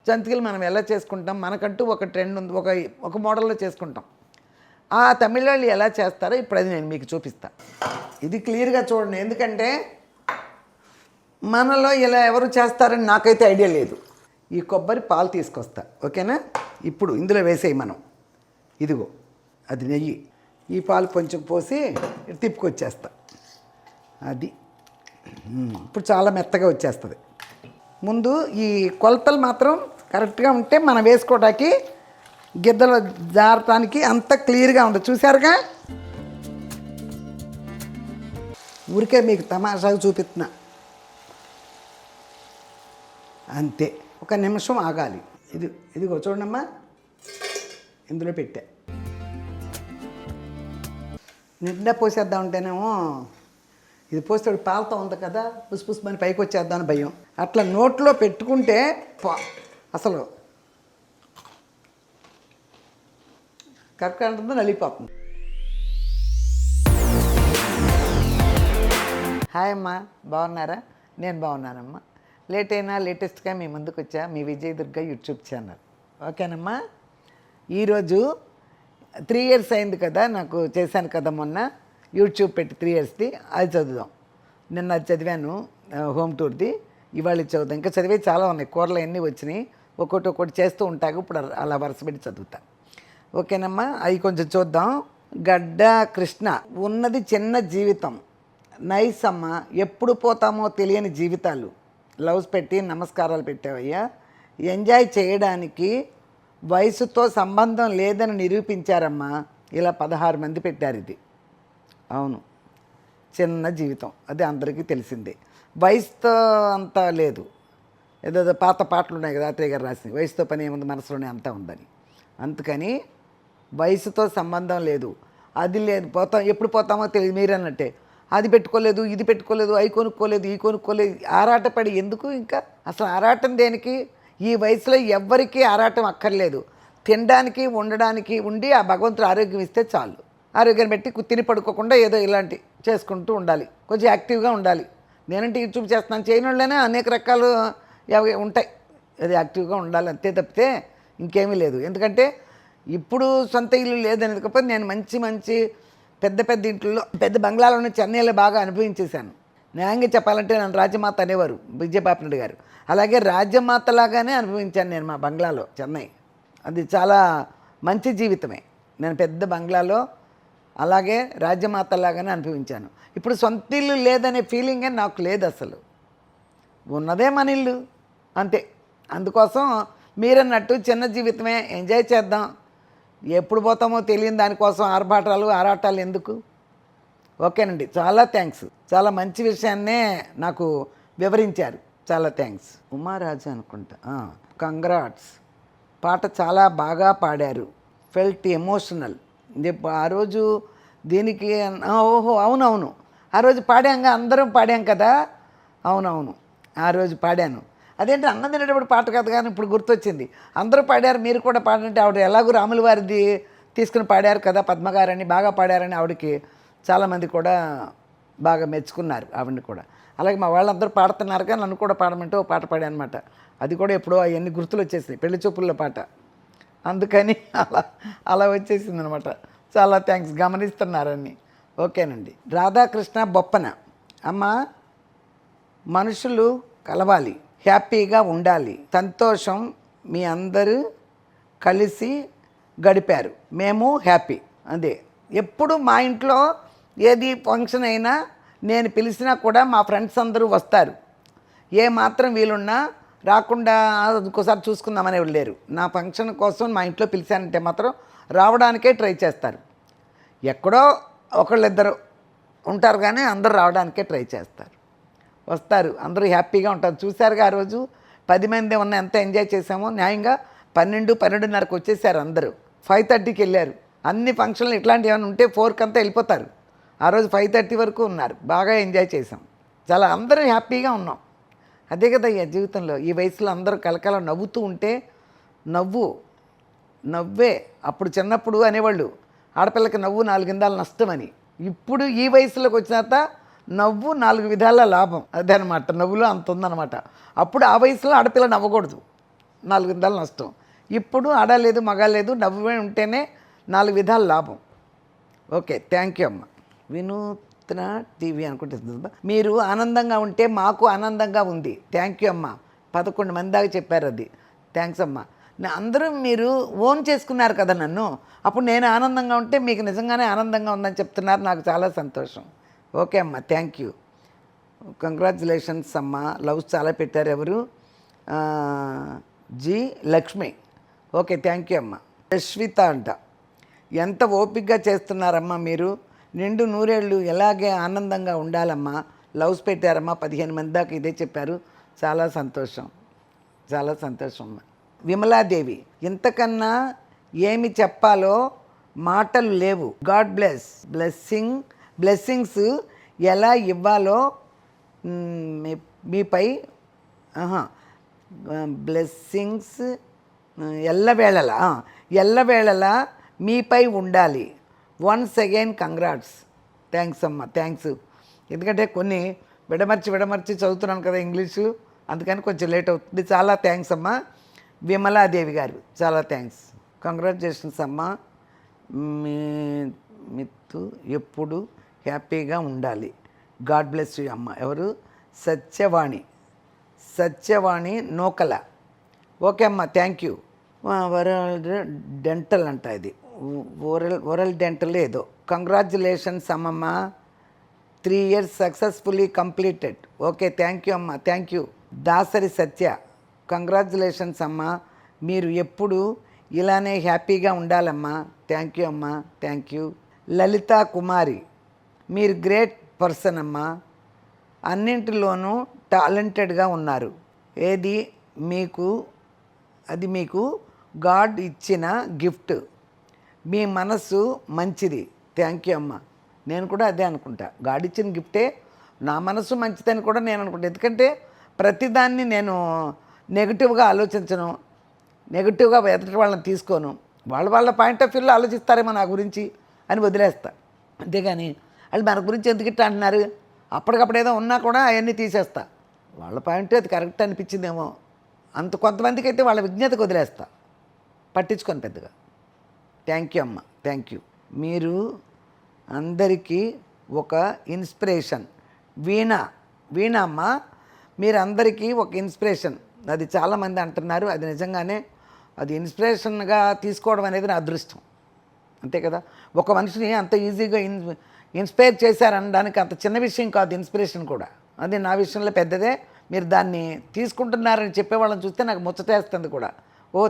జంతికలు మనం ఎలా చేసుకుంటాం, మనకంటూ ఒక ట్రెండ్ ఉంది, ఒక మోడల్లో చేసుకుంటాం. ఆ తమిళ వాళ్ళు ఎలా చేస్తారో ఇప్పుడు అది నేను మీకు చూపిస్తాను. ఇది క్లియర్గా చూడండి, ఎందుకంటే మనలో ఇలా ఎవరు చేస్తారని నాకైతే ఐడియా లేదు. ఈ కొబ్బరి పాలు తీసుకొస్తా, ఓకేనా? ఇప్పుడు ఇందులో వేసేయి మనం. ఇదిగో అది నెయ్యి. ఈ పాలు కొంచెం పోసి తిప్పుకొచ్చేస్తా. అది ఇప్పుడు చాలా మెత్తగా వచ్చేస్తుంది. ముందు ఈ కొలతలు మాత్రం కరెక్ట్గా ఉంటే మనం వేసుకోవడానికి గిద్దలు జారటానికి అంత క్లియర్గా ఉంటుంది. చూసారుగా, ఊరికే మీకు తమాషాగా చూపిస్తున్నా అంతే. ఒక నిమిషం ఆగాలి. ఇదిగో చూడమ్మా, ఇందులో పెట్టా. నిండా పోసేద్దాం ఉంటేనేమో ఇది పోస్తాడు పాలతో ఉంది కదా, పుష్పుష్మని పైకి వచ్చేద్దామని భయం. అట్లా నోట్లో పెట్టుకుంటే అసలు కరెక్ట్గా ఉంటుందో నలిగిపోతుంది. హాయ్ అమ్మా, బాగున్నారా? నేను బాగున్నానమ్మా. లేట్ అయినా లేటెస్ట్గా మీ ముందుకు వచ్చా, మీ విజయ్ దుర్గా యూట్యూబ్ ఛానల్. ఓకేనమ్మా. ఈరోజు 3 years అయింది కదా నాకు, చేశాను కదా మొన్న యూట్యూబ్ పెట్టి 3 yearsది. అది చదువుదాం. నిన్న అది చదివాను, హోమ్ టూర్ది. ఇవాళ చదువుదాం. ఇంకా చదివే చాలా ఉన్నాయి, కూరలు ఎన్ని వచ్చినాయి, ఒక్కొక్కటి చేస్తూ ఉంటాను. ఇప్పుడు అలా వరుస పెట్టి చదువుతా. ఓకేనమ్మా, అవి కొంచెం చూద్దాం. గడ్డ కృష్ణ, ఉన్నది చిన్న జీవితం, నైస్ అమ్మ, ఎప్పుడు పోతామో తెలియని జీవితాలు. లవ్స్ పెట్టి నమస్కారాలు పెట్టావయ్యా. ఎంజాయ్ చేయడానికి వయసుతో సంబంధం లేదని నిరూపించారమ్మా. ఇలా 16 మంది పెట్టారు ఇది. అవును, చిన్న జీవితం, అది అందరికీ తెలిసిందే. వయసుతో అంతా లేదు. ఏదో పాత పాటలు ఉన్నాయి కదా, అత్తయ్య గారు రాసింది, వయసుతో పని ఏముంది మనసులోనే అంతా ఉందని. అందుకని వయసుతో సంబంధం లేదు, అది లేదు, ఎప్పుడు పోతామో తెలియదు. మీరన్నట్టే అది పెట్టుకోలేదు, ఇది పెట్టుకోలేదు, అవి కొనుక్కోలేదు, ఈ కొనుక్కోలేదు, ఆరాటపడి ఎందుకు? ఇంకా అసలు ఆరాటం దేనికి? ఈ వయసులో ఎవ్వరికీ ఆరాటం అక్కర్లేదు. తినడానికి ఉండడానికి ఉండి ఆ భగవంతుడు ఆరోగ్యం ఇస్తే చాలు. ఆరోగ్యాన్ని బట్టి తిని పడుకోకుండా ఏదో ఇలాంటి చేసుకుంటూ ఉండాలి, కొంచెం యాక్టివ్గా ఉండాలి. నేనంటే యూట్యూబ్ చేస్తున్నాను, చేయని వాళ్ళనే అనేక రకాలు ఉంటాయి. అది యాక్టివ్గా ఉండాలి అంతే తప్పితే ఇంకేమీ లేదు. ఎందుకంటే ఇప్పుడు సొంత ఇల్లు లేదని కాకపోతే నేను మంచి పెద్ద ఇంట్లో, పెద్ద బంగ్లాలోనే చెన్నైలో బాగా అనుభవించేశాను. న్యాయంగా చెప్పాలంటే నన్ను రాజమాత అనేవారు విజయపాపరెడ్డి గారు. అలాగే రాజ్యమాతలాగానే అనుభవించాను నేను మా బంగ్లాలో, చెన్నై. అది చాలా మంచి జీవితమే. నేను పెద్ద బంగ్లాలో అలాగే రాజ్యమాతలాగానే అనుభవించాను. ఇప్పుడు సొంత ఇల్లు లేదనే ఫీలింగే నాకు లేదు అసలు. ఉన్నదే మన ఇల్లు అంతే. అందుకోసం మీరన్నట్టు చిన్న జీవితమే, ఎంజాయ్ చేద్దాం. ఎప్పుడు పోతామో తెలియని దానికోసం ఆరాటాలు ఎందుకు? ఓకేనండి, చాలా థ్యాంక్స్. చాలా మంచి విషయాన్నే నాకు వివరించారు, చాలా థ్యాంక్స్. ఉమారాజు అనుకుంటా, కంగ్రాట్స్. పాట చాలా బాగా పాడారు, ఫెల్ట్ ఎమోషనల్. ఆ రోజు దీనికి ఓహో అవునవును, ఆ రోజు పాడాంగా, అందరం పాడాం కదా. అవునవును, ఆ రోజు పాడాను. అదేంటి అన్నం తినేటప్పుడు పాట కదా, కానీ ఇప్పుడు గుర్తొచ్చింది. అందరూ పాడారు, మీరు కూడా పాడంటే ఆవిడ ఎలాగో రాముల వారిది తీసుకుని పాడారు కదా పద్మగారని, బాగా పాడారని ఆవిడకి చాలామంది కూడా బాగా మెచ్చుకున్నారు ఆవిడని కూడా. అలాగే మా వాళ్ళందరూ పాడుతున్నారు కానీ నన్ను కూడా పాడమంటే ఓ పాట పాడాను అనమాట. అది కూడా ఎప్పుడో అవన్నీ గుర్తులు వచ్చేసినాయి, పెళ్లి చూపుల్లో పాట. అందుకని అలా వచ్చేసింది అనమాట. చాలా థ్యాంక్స్, గమనిస్తున్నారని. ఓకేనండి. రాధాకృష్ణ బొప్పన, అమ్మ మనుషులు కలవాలి, హ్యాపీగా ఉండాలి, సంతోషం, మీ అందరూ కలిసి గడిపారు, మేము హ్యాపీ. అదే ఎప్పుడు మా ఇంట్లో ఏది ఫంక్షన్ అయినా నేను పిలిచినా కూడా మా ఫ్రెండ్స్ అందరూ వస్తారు. ఏ మాత్రం వీలున్నా రాకుండా ఇంకోసారి చూసుకుందామని ఎవరు లేరు. నా ఫంక్షన్ కోసం మా ఇంట్లో పిలిచానంటే మాత్రం రావడానికే ట్రై చేస్తారు. ఎక్కడో ఒకళ్ళిద్దరు ఉంటారు కానీ అందరూ రావడానికే ట్రై చేస్తారు, వస్తారు, అందరూ హ్యాపీగా ఉంటారు. చూశారుగా ఆ రోజు 10 మంది ఉన్న ఎంత ఎంజాయ్ చేసామో. న్యాయంగా 12:30కు వచ్చేసారు అందరూ. 5:30కి వెళ్ళారు. అన్ని ఫంక్షన్లు ఇట్లాంటివి ఏమైనా ఉంటే 4కి అంతా వెళ్ళిపోతారు. ఆ రోజు 5:30 వరకు ఉన్నారు. బాగా ఎంజాయ్ చేసాం, చాలా అందరూ హ్యాపీగా ఉన్నాం. అదే కదా ఈ జీవితంలో. ఈ వయసులో అందరూ కలకల నవ్వుతూ ఉంటే నవ్వే. అప్పుడు చిన్నప్పుడు అనేవాళ్ళు ఆడపిల్లకి నవ్వు 4 విధాల నష్టం అని. ఇప్పుడు ఈ వయసులోకి వచ్చినాక నవ్వు 4 విధాల లాభం. అదే అనమాట, నవ్వులో అంత ఉందన్నమాట. అప్పుడు ఆ వయసులో ఆడపిల్ల నవ్వకూడదు, 4 విధాలు నష్టం. ఇప్పుడు ఆడ లేదు మగ లేదు, డబ్బు ఉంటేనే 4 విధాలు లాభం. ఓకే, థ్యాంక్ యూ అమ్మ. వినూత్న టీవీ అనుకుంటుంది. మీరు ఆనందంగా ఉంటే మాకు ఆనందంగా ఉంది. థ్యాంక్ యూ అమ్మ. 11 మంది దాకా చెప్పారు అది. థ్యాంక్స్ అమ్మ. అందరూ మీరు ఓన్ చేసుకున్నారు కదా నన్ను, అప్పుడు నేను ఆనందంగా ఉంటే మీకు నిజంగానే ఆనందంగా ఉందని చెప్తున్నారు. నాకు చాలా సంతోషం. ఓకే అమ్మ, థ్యాంక్ యూ. కంగ్రాచులేషన్స్ అమ్మ. లవ్స్ చాలా పెట్టారు. ఎవరు? G Lakshmi. Okay, thank you అమ్మ. యశ్విత అంట. ఎంత ఓపికగా చేస్తున్నారమ్మా మీరు. నిండు నూరేళ్ళు ఎలాగే ఆనందంగా ఉండాలమ్మా. లవ్స్ పెట్టారమ్మా. 15 మంది దాకా ఇదే చెప్పారు. చాలా సంతోషం, చాలా సంతోషం అమ్మ. విమలాదేవి. ఇంతకన్నా ఏమి చెప్పాలో మాటలు లేవు. గాడ్ బ్లెస్సింగ్స్ ఎలా ఇవ్వాలో మీపై బ్లెస్సింగ్స్ ఎల్లవేళలా మీపై ఉండాలి. Once again congrats. థ్యాంక్స్ అమ్మ, థ్యాంక్స్. ఎందుకంటే కొన్ని విడమర్చి చదువుతున్నాను కదా ఇంగ్లీషు, అందుకని కొంచెం లేట్ అవుతుంది. చాలా థ్యాంక్స్ అమ్మ. విమలాదేవి గారు, చాలా థ్యాంక్స్. కంగ్రాచులేషన్స్ అమ్మ. మిత్తు ఎప్పుడు హ్యాపీగా ఉండాలి. గాడ్ బ్లెస్ యూ అమ్మ. ఎవరు? సత్యవాణి నూకల. ఓకే అమ్మ, థ్యాంక్ యూ. వరల్డ్ డెంటల్ అంట ఇది. ఓరల్ డెంటల్ ఏదో. కంగ్రాచులేషన్స్ అమ్మమ్మ. 3 years successfully completed. Okay, thank you అమ్మ, thank you. Dasari Satya. Congratulations అమ్మ. మీరు ఎప్పుడు ఇలానే హ్యాపీగా ఉండాలమ్మా. థ్యాంక్ యూ అమ్మ, థ్యాంక్ యూ. లలితా కుమారి. మీరు గ్రేట్ పర్సన్ అమ్మా. అన్నింటిలోనూ టాలెంటెడ్గా ఉన్నారు. అది మీకు గాడ్ ఇచ్చిన గిఫ్ట్. మీ మనసు మంచిది. థ్యాంక్ యూ అమ్మ. నేను కూడా అదే అనుకుంటా. గాడ్ ఇచ్చిన గిఫ్టే. నా మనసు మంచిదని కూడా నేను అనుకుంటా. ఎందుకంటే ప్రతిదాన్ని నేను నెగిటివ్గా ఆలోచించను, నెగిటివ్గా ఎదుటి వాళ్ళని తీసుకోను. వాళ్ళ పాయింట్ ఆఫ్ వ్యూలో ఆలోచిస్తారేమో నా గురించి అని వదిలేస్తా. అంతేగాని వాళ్ళు మన గురించి ఎందుకు ఇట్లా అంటున్నారు, అప్పటికప్పుడు ఏదో ఉన్నా కూడా అవన్నీ తీసేస్తా. వాళ్ళ పాయింట్ అది కరెక్ట్ అనిపించిందేమో కొంతమందికి అయితే వాళ్ళ విజ్ఞతకు వదిలేస్తా, పట్టించుకొని పెద్దగా. థ్యాంక్ యూ అమ్మ, థ్యాంక్ యూ. మీరు అందరికీ ఒక ఇన్స్పిరేషన్. వీణ అమ్మ, మీరు అందరికీ ఒక ఇన్స్పిరేషన్. అది చాలామంది అంటున్నారు. అది నిజంగానే అది ఇన్స్పిరేషన్గా తీసుకోవడం అనేది నా అదృష్టం. అంతే కదా. ఒక మనిషిని అంత ఈజీగా ఇన్స్పైర్ చేశారనడానికి అంత చిన్న విషయం కాదు ఇన్స్పిరేషన్ కూడా. అది నా విషయంలో పెద్దదే. మీరు దాన్ని తీసుకుంటున్నారని చెప్పేవాళ్ళని చూస్తే నాకు ముచ్చటేస్తుంది కూడా.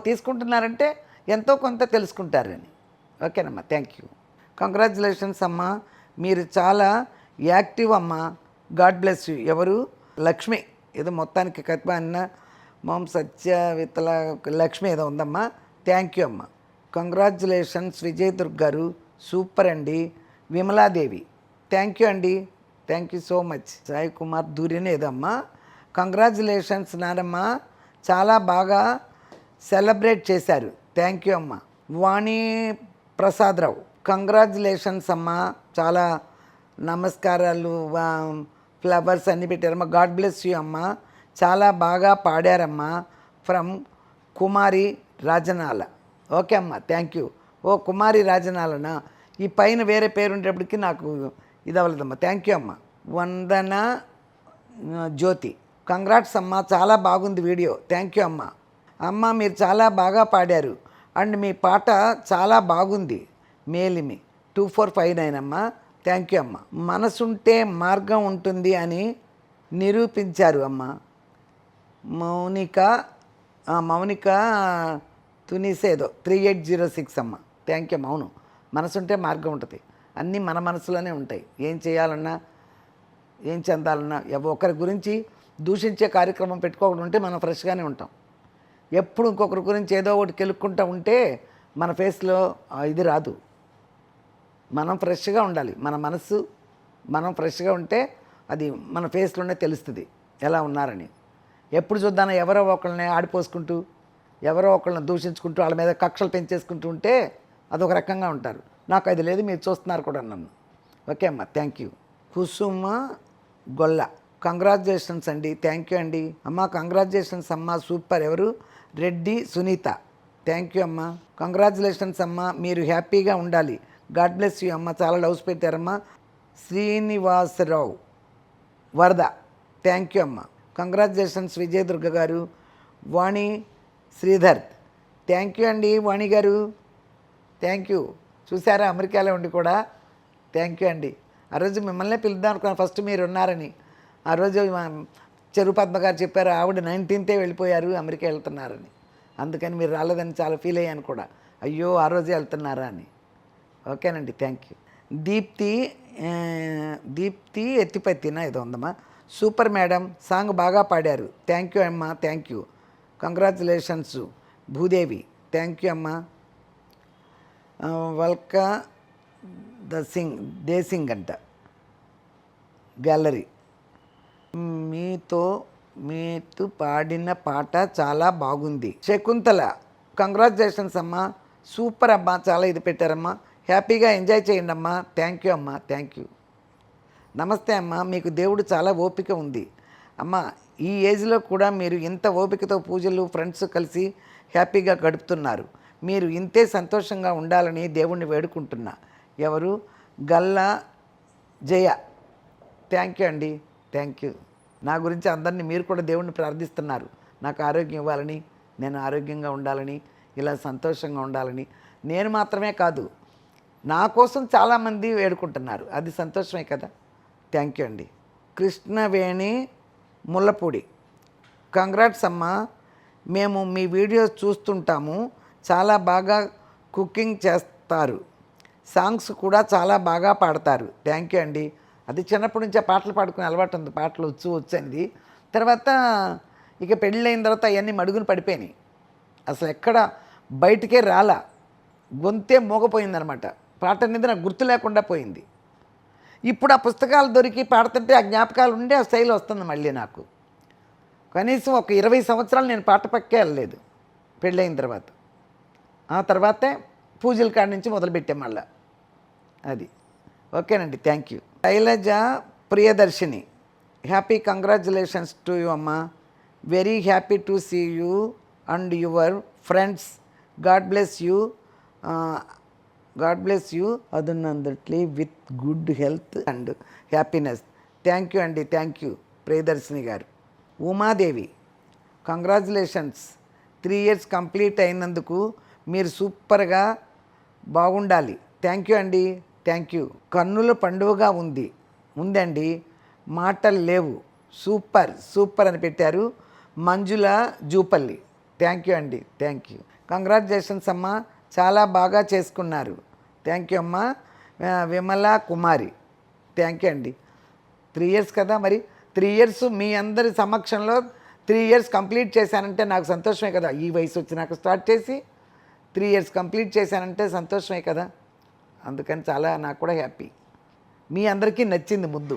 తీసుకుంటున్నారంటే ఎంతో కొంత తెలుసుకుంటారని. ఓకేనమ్మా, థ్యాంక్ యూ. కంగ్రాచులేషన్స్ అమ్మ. మీరు చాలా యాక్టివ్ అమ్మ. God bless you. ఎవరు? లక్ష్మి. ఏదో మొత్తానికి కత్వ అన్న మామ్ సత్యవితల లక్ష్మి ఏదో ఉందమ్మా. థ్యాంక్ యూ అమ్మ. కంగ్రాచులేషన్స్ విజయ్ దుర్గ్ గారు. సూపర్ అండి. విమలాదేవి. థ్యాంక్ యూ అండి, thank you so much. Sai Kumar Durini ఏదమ్మా. కంగ్రాచులేషన్స్ నానమ్మ, చాలా బాగా సెలబ్రేట్ చేశారు. థ్యాంక్ యూ అమ్మ. వాణి ప్రసాదరావు. కంగ్రాచులేషన్స్ అమ్మ. చాలా నమస్కారాలు, ఫ్లవర్స్ అన్నీ పెట్టారమ్మా. గాడ్ బ్లెస్ యూ అమ్మ. చాలా బాగా పాడారమ్మా. ఫ్రమ్ కుమారి రాజనాల. ఓకే అమ్మ, థ్యాంక్ యూ. కుమారి రాజనాలనా? ఈ పైన వేరే పేరు ఉండేప్పటికీ నాకు ఇది అవ్వలేదమ్మా. థ్యాంక్ యూ అమ్మ. వందన జ్యోతి. కంగ్రాట్స్ అమ్మ, చాలా బాగుంది వీడియో. థ్యాంక్ యూ అమ్మ. అమ్మ మీరు చాలా బాగా పాడారు అండ్ మీ పాట చాలా బాగుంది. మేలిమి 2459 అమ్మ. థ్యాంక్ యూ అమ్మ. మనసుంటే మార్గం ఉంటుంది అని నిరూపించారు అమ్మ. మౌనిక తునిసేదో 3806 అమ్మ. Thank you. అవును, మనసుంటే మార్గం ఉంటుంది. అన్నీ మన మనసులోనే ఉంటాయి. ఏం చేయాలన్నా, ఏం చెందాలన్నా, ఒకరి గురించి దూషించే కార్యక్రమం పెట్టుకోకుండా ఉంటే మనం ఫ్రెష్గానే ఉంటాం. ఎప్పుడు ఇంకొకరి గురించి ఏదో ఒకటి కెలుక్కుంటూ ఉంటే మన ఫేస్లో ఇది రాదు. మనం ఫ్రెష్గా ఉండాలి. మన మనసు మనం ఫ్రెష్గా ఉంటే అది మన ఫేస్లోనే తెలుస్తుంది ఎలా ఉన్నారని. ఎప్పుడు చూద్దాన ఎవరో ఒకళ్ళని ఆడిపోసుకుంటూ, ఎవరో ఒకళ్ళని దూషించుకుంటూ, వాళ్ళ మీద కక్షలు పెంచేసుకుంటూ ఉంటే అదొక రకంగా ఉంటారు. నాకు అది లేదు, మీరు చూస్తున్నారు కూడా నన్ను. ఓకే అమ్మ, thank you. Kusum Golla. Congratulations అండి. థ్యాంక్ యూ అండి. అమ్మ కంగ్రాచులేషన్స్ అమ్మ, సూపర్. ఎవరు? రెడ్డి సునీత, థ్యాంక్ యూ అమ్మా. కంగ్రాచులేషన్స్ అమ్మా, మీరు హ్యాపీగా ఉండాలి. గాడ్ బ్లెస్ యూ అమ్మ. చాలా లవ్స్ పెట్టారమ్మా. శ్రీనివాసరావు వరద, థ్యాంక్ యూ అమ్మ. కంగ్రాచులేషన్స్ విజయదుర్గ గారు. వాణి శ్రీధర్, థ్యాంక్ యూ అండి వాణి గారు, థ్యాంక్ యూ. చూసారా అమెరికాలో ఉండి కూడా థ్యాంక్ యూ అండి. ఆ రోజు మిమ్మల్నే పిలుద్దాం అనుకున్నాను, ఫస్ట్ మీరు ఉన్నారని. ఆ రోజు చెరు పద్మ గారు చెప్పారు ఆవిడ 19th వెళ్ళిపోయారు, అమెరికా వెళ్తున్నారని. అందుకని మీరు రాలేదని చాలా ఫీల్ అయ్యాను కూడా, అయ్యో ఆ రోజే వెళ్తున్నారా అని. ఓకేనండి, థ్యాంక్ యూ. దీప్తి ఎత్తిపత్తినా ఏదో ఉందమ్మా. సూపర్ మేడం, సాంగ్ బాగా పాడారు, థ్యాంక్ యూ అమ్మా, thank you. Congratulations Bhudevi, thank you అమ్మా. వల్కా దేసింగ్ అంట గ్యాలరీ. మీతో పాడిన పాట చాలా బాగుంది. శకుంతల, కంగ్రాచులేషన్స్ అమ్మా, సూపర్ అమ్మా, చాలా ఇది పెట్టారమ్మా, హ్యాపీగా ఎంజాయ్ చేయండి అమ్మా, థ్యాంక్ యూ అమ్మా, థ్యాంక్ యూ. నమస్తే అమ్మా, మీకు దేవుడు చాలా ఓపిక ఉంది అమ్మా. ఈ ఏజ్లో కూడా మీరు ఇంత ఓపికతో పూజలు ఫ్రెండ్స్ కలిసి హ్యాపీగా గడుపుతున్నారు. మీరు ఇంతే సంతోషంగా ఉండాలని దేవుణ్ణి వేడుకుంటున్నా. ఎవరు? గల్లా జయ, థ్యాంక్ యూ అండి, థ్యాంక్ యూ. నా గురించి అందరినీ మీరు కూడా దేవుణ్ణి ప్రార్థిస్తున్నారు, నాకు ఆరోగ్యం ఇవ్వాలని, నేను ఆరోగ్యంగా ఉండాలని, ఇలా సంతోషంగా ఉండాలని. నేను మాత్రమే కాదు, నా కోసం చాలామంది వేడుకుంటున్నారు, అది సంతోషమే కదా. థ్యాంక్ యూ అండి. కృష్ణవేణి ముల్లపూడి, కంగ్రాట్స్ అమ్మా, మేము మీ వీడియోస్ చూస్తుంటాము, చాలా బాగా కుకింగ్ చేస్తారు, సాంగ్స్ కూడా చాలా బాగా పాడతారు, థ్యాంక్ యూ అండి. అది చిన్నప్పటి నుంచే పాటలు పాడుకునే అలవాటు ఉంది, పాటలు వచ్చు అనేది. తర్వాత ఇక పెళ్ళైన తర్వాత అవన్నీ మడుగును పడిపోయినాయి, అసలు ఎక్కడ బయటికే రాలా, గొంతే మోగపోయిందనమాట, పాట అనేది నాకు గుర్తు లేకుండా పోయింది. ఇప్పుడు ఆ పుస్తకాలు దొరికి పాడుతుంటే ఆ జ్ఞాపకాలు ఉండి ఆ స్టైల్ వస్తుంది మళ్ళీ నాకు. కనీసం ఒక 20 సంవత్సరాలు నేను పాట పక్కే వెళ్ళలేదు పెళ్ళైన తర్వాత. ఆ తర్వాతే పూజల కాడి నుంచి మొదలుపెట్టాం మళ్ళా, అది. ఓకేనండి, thank you. Sailaja Priyadarshini, happy congratulations to you అమ్మా, very happy to see you and your friends, God bless you abundantly with good health and happiness, thank you అండి, thank you Priyadarshini garu. Umadevi, congratulations, 3 years complete అయినందుకు మీరు సూపర్గా బాగుండాలి, థ్యాంక్ యూ అండి, thank you. కన్నుల పండుగగా ఉందండి, మాటలు లేవు, సూపర్ అని పెట్టారు. మంజుల జూపల్లి, థ్యాంక్ యూ అండి, థ్యాంక్ యూ. కంగ్రాచులేషన్స్ అమ్మా, చాలా బాగా చేసుకున్నారు, థ్యాంక్ యూ అమ్మా. విమల కుమారి, థ్యాంక్ యూ అండి. 3 years కదా, మరి 3 years మీ అందరి సమక్షంలో 3 years కంప్లీట్ చేశానంటే నాకు సంతోషమే కదా. ఈ వయసు వచ్చి నాకు స్టార్ట్ చేసి 3 years కంప్లీట్ చేశానంటే సంతోషమే కదా. అందుకని చాలా నాకు కూడా హ్యాపీ. మీ అందరికీ నచ్చింది ముందు,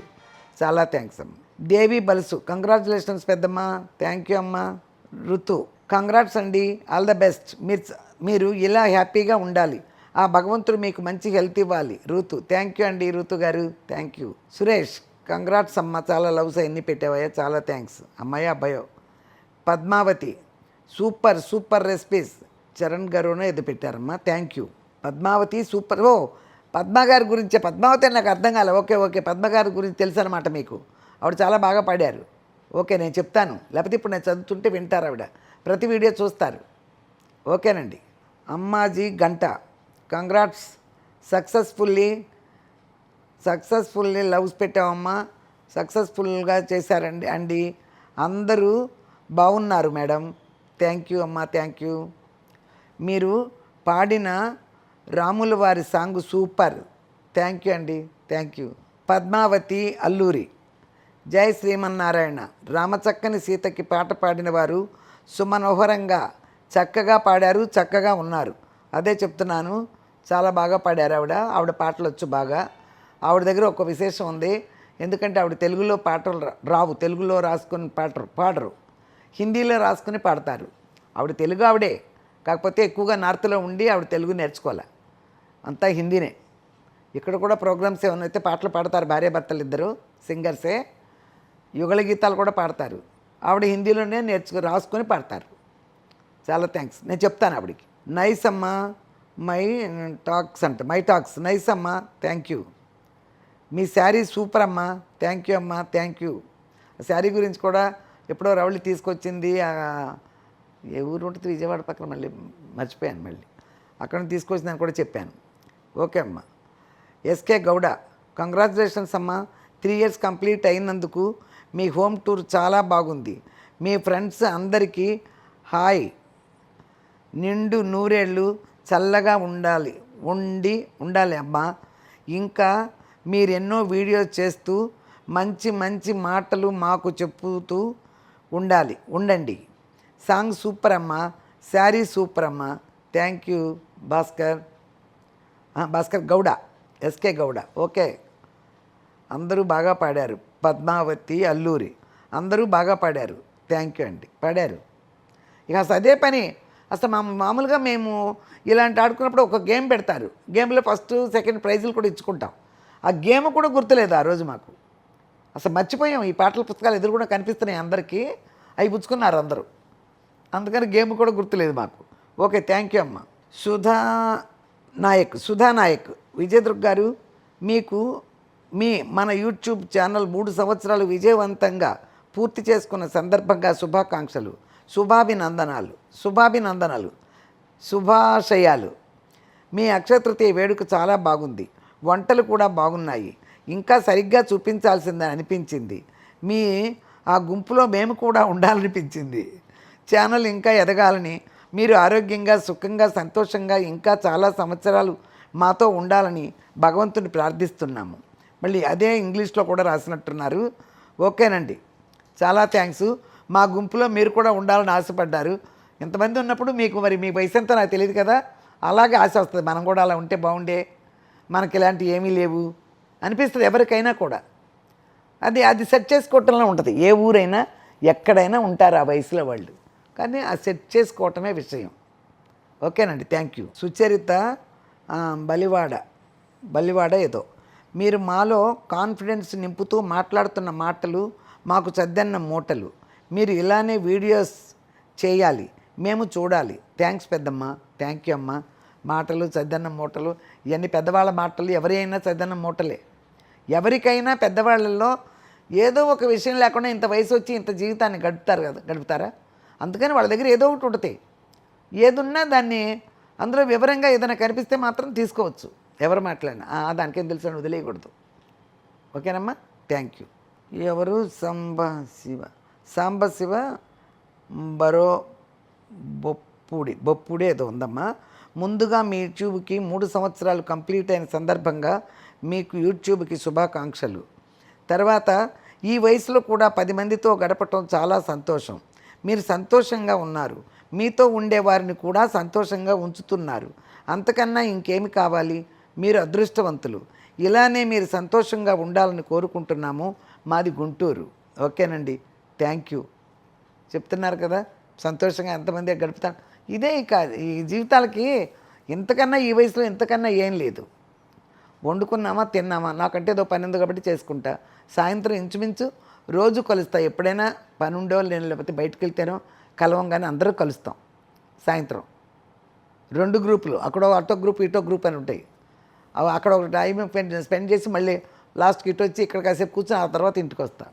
చాలా థ్యాంక్స్ అమ్మ. దేవి బలుసు, కంగ్రాచులేషన్స్ పెద్దమ్మ, థ్యాంక్ యూ అమ్మ. ఋతు, కంగ్రాట్స్ అండి, ఆల్ ద బెస్ట్, మీరు ఇలా హ్యాపీగా ఉండాలి, ఆ భగవంతుడు మీకు మంచి హెల్త్ ఇవ్వాలి. ఋతు, థ్యాంక్ యూ అండి, ఋతు గారు, థ్యాంక్ యూ. సురేష్, కంగ్రాట్స్ అమ్మ, చాలా లవ్స్ ఎన్ని పెట్టావయ్యా, చాలా థ్యాంక్స్ అమ్మాయి అబ్బాయో. పద్మావతి, సూపర్ రెసిపీస్, చరణ్ గారునో ఎదు పెట్టారమ్మా, థ్యాంక్ యూ. పద్మావతి సూపర్. ఓ పద్మ గారి గురించే, పద్మావతి అని నాకు అర్థం కాలే. ఓకే, పద్మ గారి గురించి తెలుసు అనమాట మీకు, ఆవిడ చాలా బాగా పాడారు. ఓకే, నేను చెప్తాను, లేకపోతే ఇప్పుడు నేను చదువుతుంటే వింటారు, ఆవిడ ప్రతి వీడియో చూస్తారు. ఓకేనండి. అమ్మాజీ గంట, కంగ్రాట్స్, సక్సెస్ఫుల్లీ లవ్స్ పెట్టామమ్మా, సక్సెస్ఫుల్గా చేశారండి అందరూ బాగున్నారు మేడం, థ్యాంక్ యూ అమ్మా, థ్యాంక్ యూ. మీరు పాడిన రాముల వారి సాంగ్ సూపర్, థ్యాంక్ యూ అండి, థ్యాంక్ యూ. పద్మావతి అల్లూరి, జై శ్రీమన్నారాయణ, రామచక్కని సీతకి పాట పాడిన వారు సుమనోహరంగా చక్కగా పాడారు, చక్కగా ఉన్నారు. అదే చెప్తున్నాను, చాలా బాగా పాడారు ఆవిడ పాటలు వచ్చు బాగా. ఆవిడ దగ్గర ఒక విశేషం ఉంది, ఎందుకంటే ఆవిడ తెలుగులో పాటలు రావు, తెలుగులో రాసుకుని పాడరు, హిందీలో రాసుకుని పాడతారు. ఆవిడ తెలుగు ఆవిడే, కాకపోతే ఎక్కువగా నార్త్లో ఉండి ఆవిడ తెలుగు నేర్చుకోవాలి, అంతా హిందీనే. ఇక్కడ కూడా ప్రోగ్రామ్స్ ఏమైనా అయితే పాటలు పాడతారు, భార్యాభర్తలు ఇద్దరు సింగర్సే, యుగళ గీతాలు కూడా పాడతారు. ఆవిడ హిందీలోనే రాసుకొని పాడతారు. చాలా థ్యాంక్స్. నేను చెప్తాను ఆవిడికి. నైస్ అమ్మా మై టాక్స్ అంట, మై టాక్స్ నైస్ అమ్మా, thank you. Me sari super అమ్మా, థ్యాంక్ యూ అమ్మా, థ్యాంక్ యూ. శారీ గురించి కూడా ఎప్పుడో రవళి తీసుకొచ్చింది. ఏ ఊరు ఉంటుంది విజయవాడ పక్కన, మళ్ళీ మర్చిపోయాను. మళ్ళీ అక్కడ నుంచి తీసుకొచ్చిందని కూడా చెప్పాను. ఓకే అమ్మా. ఎస్కే గౌడ, కంగ్రాచులేషన్స్ అమ్మా, 3 years కంప్లీట్ అయినందుకు. మీ హోమ్ టూర్ చాలా బాగుంది. మీ ఫ్రెండ్స్ అందరికీ హాయ్. నిండు నూరేళ్ళు చల్లగా ఉండాలి అమ్మా. ఇంకా మీరెన్నో వీడియోస్ చేస్తూ మంచి మంచి మాటలు మాకు చెప్పుతూ ఉండండి. సాంగ్ సూపర్ అమ్మా, శారీ సూపర్ అమ్మా, thank you. Bhaskar Gowda, SK Gowda. Okay, అందరూ బాగా పాడారు. పద్మావతి, అల్లూరి అందరూ బాగా పాడారు, థ్యాంక్ యూ అండి. పాడారు. ఇక అసలు అదే పని. అసలు మామూలుగా మేము ఇలాంటి ఆడుకున్నప్పుడు ఒక గేమ్ పెడతారు. గేమ్లో ఫస్ట్ సెకండ్ ప్రైజులు కూడా ఇచ్చుకుంటాం. ఆ గేమ్ కూడా గుర్తులేదు ఆ రోజు మాకు. అసలు మర్చిపోయాం. ఈ పాటల పుస్తకాలు ఎదురు కూడా కనిపిస్తున్నాయి అందరికీ, అవి పుచ్చుకున్నారు అందరూ. అందుకని గేమ్ కూడా గుర్తులేదు మాకు. ఓకే, థ్యాంక్ యూ అమ్మ. సుధా నాయక్, విజయదుర్గ్ గారు, మీకు మన యూట్యూబ్ ఛానల్ 3 సంవత్సరాలు విజయవంతంగా పూర్తి చేసుకున్న సందర్భంగా శుభాకాంక్షలు, శుభాశయాలు. మీ అక్షయతృతీయ వేడుక చాలా బాగుంది. వంటలు కూడా బాగున్నాయి. ఇంకా సరిగ్గా చూపించాల్సిందని అనిపించింది. ఆ గుంపులో మేము కూడా ఉండాలనిపించింది. ఛానల్ ఇంకా ఎదగాలని, మీరు ఆరోగ్యంగా, సుఖంగా, సంతోషంగా ఇంకా చాలా సంవత్సరాలు మాతో ఉండాలని భగవంతుని ప్రార్థిస్తున్నాము. మళ్ళీ అదే ఇంగ్లీష్లో కూడా రాసినట్టున్నారు. ఓకేనండి, చాలా థ్యాంక్స్. మా గుంపులో మీరు కూడా ఉండాలని ఆశపడ్డారు. ఇంతమంది ఉన్నప్పుడు మీకు మరి మీ వయసు ఎంతో నాకు తెలియదు కదా, అలాగే ఆశ వస్తుంది. మనం కూడా అలా ఉంటే బాగుండే, మనకి ఇలాంటివి ఏమీ లేవు అనిపిస్తుంది ఎవరికైనా కూడా. అది సెట్ చేసుకోవటంలో ఉంటుంది. ఏ ఊరైనా ఎక్కడైనా ఉంటారు ఆ వయసులో వాళ్ళు, కానీ ఆ సెట్ చేసుకోవటమే విషయం. ఓకేనండి, థ్యాంక్ యూ. సుచరిత బలివాడ ఏదో, మీరు మాలో కాన్ఫిడెన్స్ నింపుతూ మాట్లాడుతున్న మాటలు మాకు చద్దన్న మూటలు. మీరు ఇలానే వీడియోస్ చేయాలి, మేము చూడాలి. థ్యాంక్స్ పెద్దమ్మ, థ్యాంక్ యూ అమ్మ. మాటలు చద్దన్న మూటలు ఇవన్నీ పెద్దవాళ్ళ మాటలు. ఎవరైనా చద్దన్న మూటలే. ఎవరికైనా పెద్దవాళ్ళల్లో ఏదో ఒక విషయం లేకుండా ఇంత వయసు వచ్చి ఇంత జీవితాన్ని గడుపుతారా? అందుకని వాళ్ళ దగ్గర ఏదో ఒకటి ఉంటుంది. ఏదున్నా దాన్ని అందులో వివరంగా ఏదైనా కనిపిస్తే మాత్రం తీసుకోవచ్చు. ఎవరు మాట్లాడినా దానికేం తెలుసు అని వదిలేయకూడదు. ఓకేనమ్మా, థ్యాంక్ యూ. ఎవరు సాంబశివ బరో బొప్పుడే ఏదో ఉందమ్మా. ముందుగా మీ యూట్యూబ్కి 3 సంవత్సరాలు కంప్లీట్ అయిన సందర్భంగా మీకు యూట్యూబ్కి శుభాకాంక్షలు. తర్వాత ఈ వయసులో కూడా 10 మందితో గడపటం చాలా సంతోషం. మీరు సంతోషంగా ఉన్నారు, మీతో ఉండేవారిని కూడా సంతోషంగా ఉంచుతున్నారు. అంతకన్నా ఇంకేమి కావాలి? మీరు అదృష్టవంతులు. ఇలానే మీరు సంతోషంగా ఉండాలని కోరుకుంటున్నాము. మాది గుంటూరు. ఓకేనండి, థ్యాంక్ యూ. చెప్తున్నారు కదా సంతోషంగా ఎంతమంది గడుపుతారు. ఇదే ఇక ఈ జీవితాలకి ఇంతకన్నా ఈ వయసులో ఇంతకన్నా ఏం లేదు. వండుకున్నామా, తిన్నామా, నాకంటే ఏదో పని ఉంది కాబట్టి చేసుకుంటా. సాయంత్రం ఇంచుమించు రోజు కలుస్తా. ఎప్పుడైనా పని ఉండో లేకపోతే బయటకు వెళ్తేనో కలవంగానే అందరూ కలుస్తాం. సాయంత్రం 2 గ్రూపులు, అక్కడ అటో గ్రూప్ ఇటో గ్రూప్ అని ఉంటాయి. అక్కడ ఒక టైం స్పెండ్ చేసి మళ్ళీ లాస్ట్కి ఇటు వచ్చి ఇక్కడ కాసేపు కూర్చొని ఆ తర్వాత ఇంటికి వస్తా.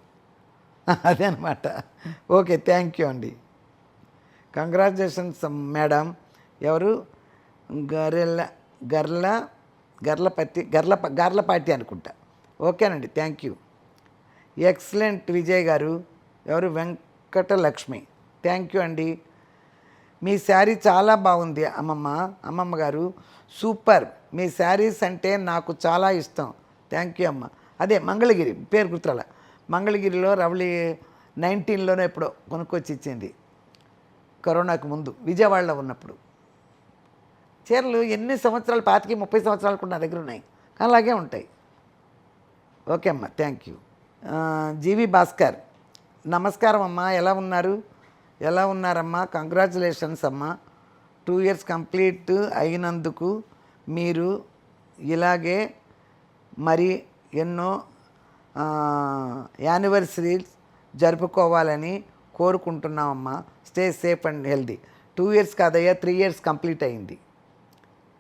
అదే అనమాట. ఓకే, థ్యాంక్ యూ అండి. Congratulations madam. ఎవరు? గర్లపాటి అనుకుంటా. ఓకేనండి, థ్యాంక్ యూ. ఎక్సలెంట్ విజయ్ గారు. ఎవరు? వెంకటలక్ష్మి. థ్యాంక్ యూ అండి. మీ శారీ చాలా బాగుంది అమ్మమ్మ గారు, సూపర్. మీ శారీస్ అంటే నాకు చాలా ఇష్టం. థ్యాంక్ యూ అమ్మ. అదే మంగళగిరి, పేరు గుర్తురాల. మంగళగిరిలో రవళి 19లోనే ఎప్పుడో కొనుక్కొచ్చి ఇచ్చింది, కరోనాకు ముందు విజయవాడలో ఉన్నప్పుడు. చీరలు ఎన్ని సంవత్సరాలు, 25-30 సంవత్సరాలు కూడా నా దగ్గర ఉన్నాయి, అలాగే ఉంటాయి. ఓకే అమ్మ, థ్యాంక్ యూ. జీవి భాస్కర్, నమస్కారం అమ్మ, ఎలా ఉన్నారమ్మా? కంగ్రాచులేషన్స్ అమ్మా, 2 years కంప్లీట్ అయినందుకు. మీరు ఇలాగే మరి ఎన్నో యానివర్సరీస్ జరుపుకోవాలని కోరుకుంటున్నామమ్మా. Stay safe and healthy. 2 years కాదయ్యా 3 ఇయర్స్ కంప్లీట్ అయింది.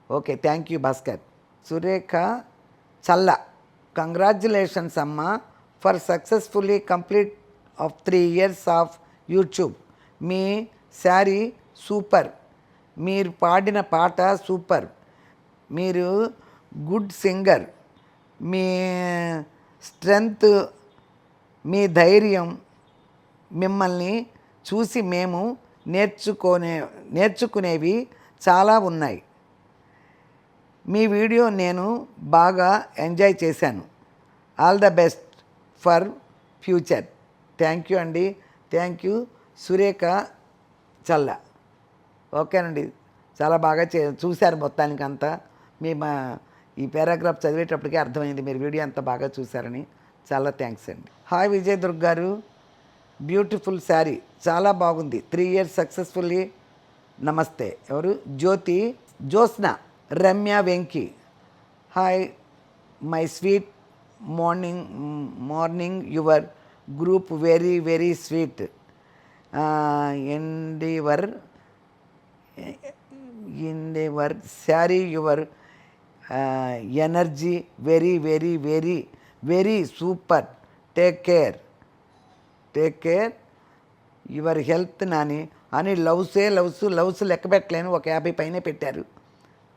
Okay, thank you Bhaskar. Surekha Challa, congratulations అమ్మ for successfully complete of 3 years of YouTube. మీ శారీ సూపర్, మీరు పాడిన పాట సూపర్, మీరు గుడ్ సింగర్, మీ స్ట్రెంగ్త్, మీ ధైర్యం, మిమ్మల్ని చూసి మేము నేర్చుకునేవి చాలా ఉన్నాయి. మీ వీడియో నేను బాగా ఎంజాయ్ చేశాను. All the best for future. Thank you అండి, థ్యాంక్ యూ సురేఖ చల్ల. ఓకేనండి, చాలా బాగా చూశారు మొత్తానికి అంతా. మీ ఈ పారాగ్రాఫ్ చదివేటప్పటికే అర్థమైంది మీరు వీడియో అంత బాగా చూశారని. చాలా థ్యాంక్స్ అండి. హాయ్ విజయ్ దుర్గ్ గారు, బ్యూటిఫుల్ శారీ, చాలా బాగుంది. 3 ఇయర్స్ సక్సెస్ఫుల్లీ. నమస్తే. ఎవరు? Jyothi, Jyotsna, Ramya, Venky. Hi my sweet morning your group very very sweet. And your sari your energy very very very very super. Take care your health Nani అని లవ్స్ లెక్క పెట్టలేను, ఒక 50 పైనే పెట్టారు.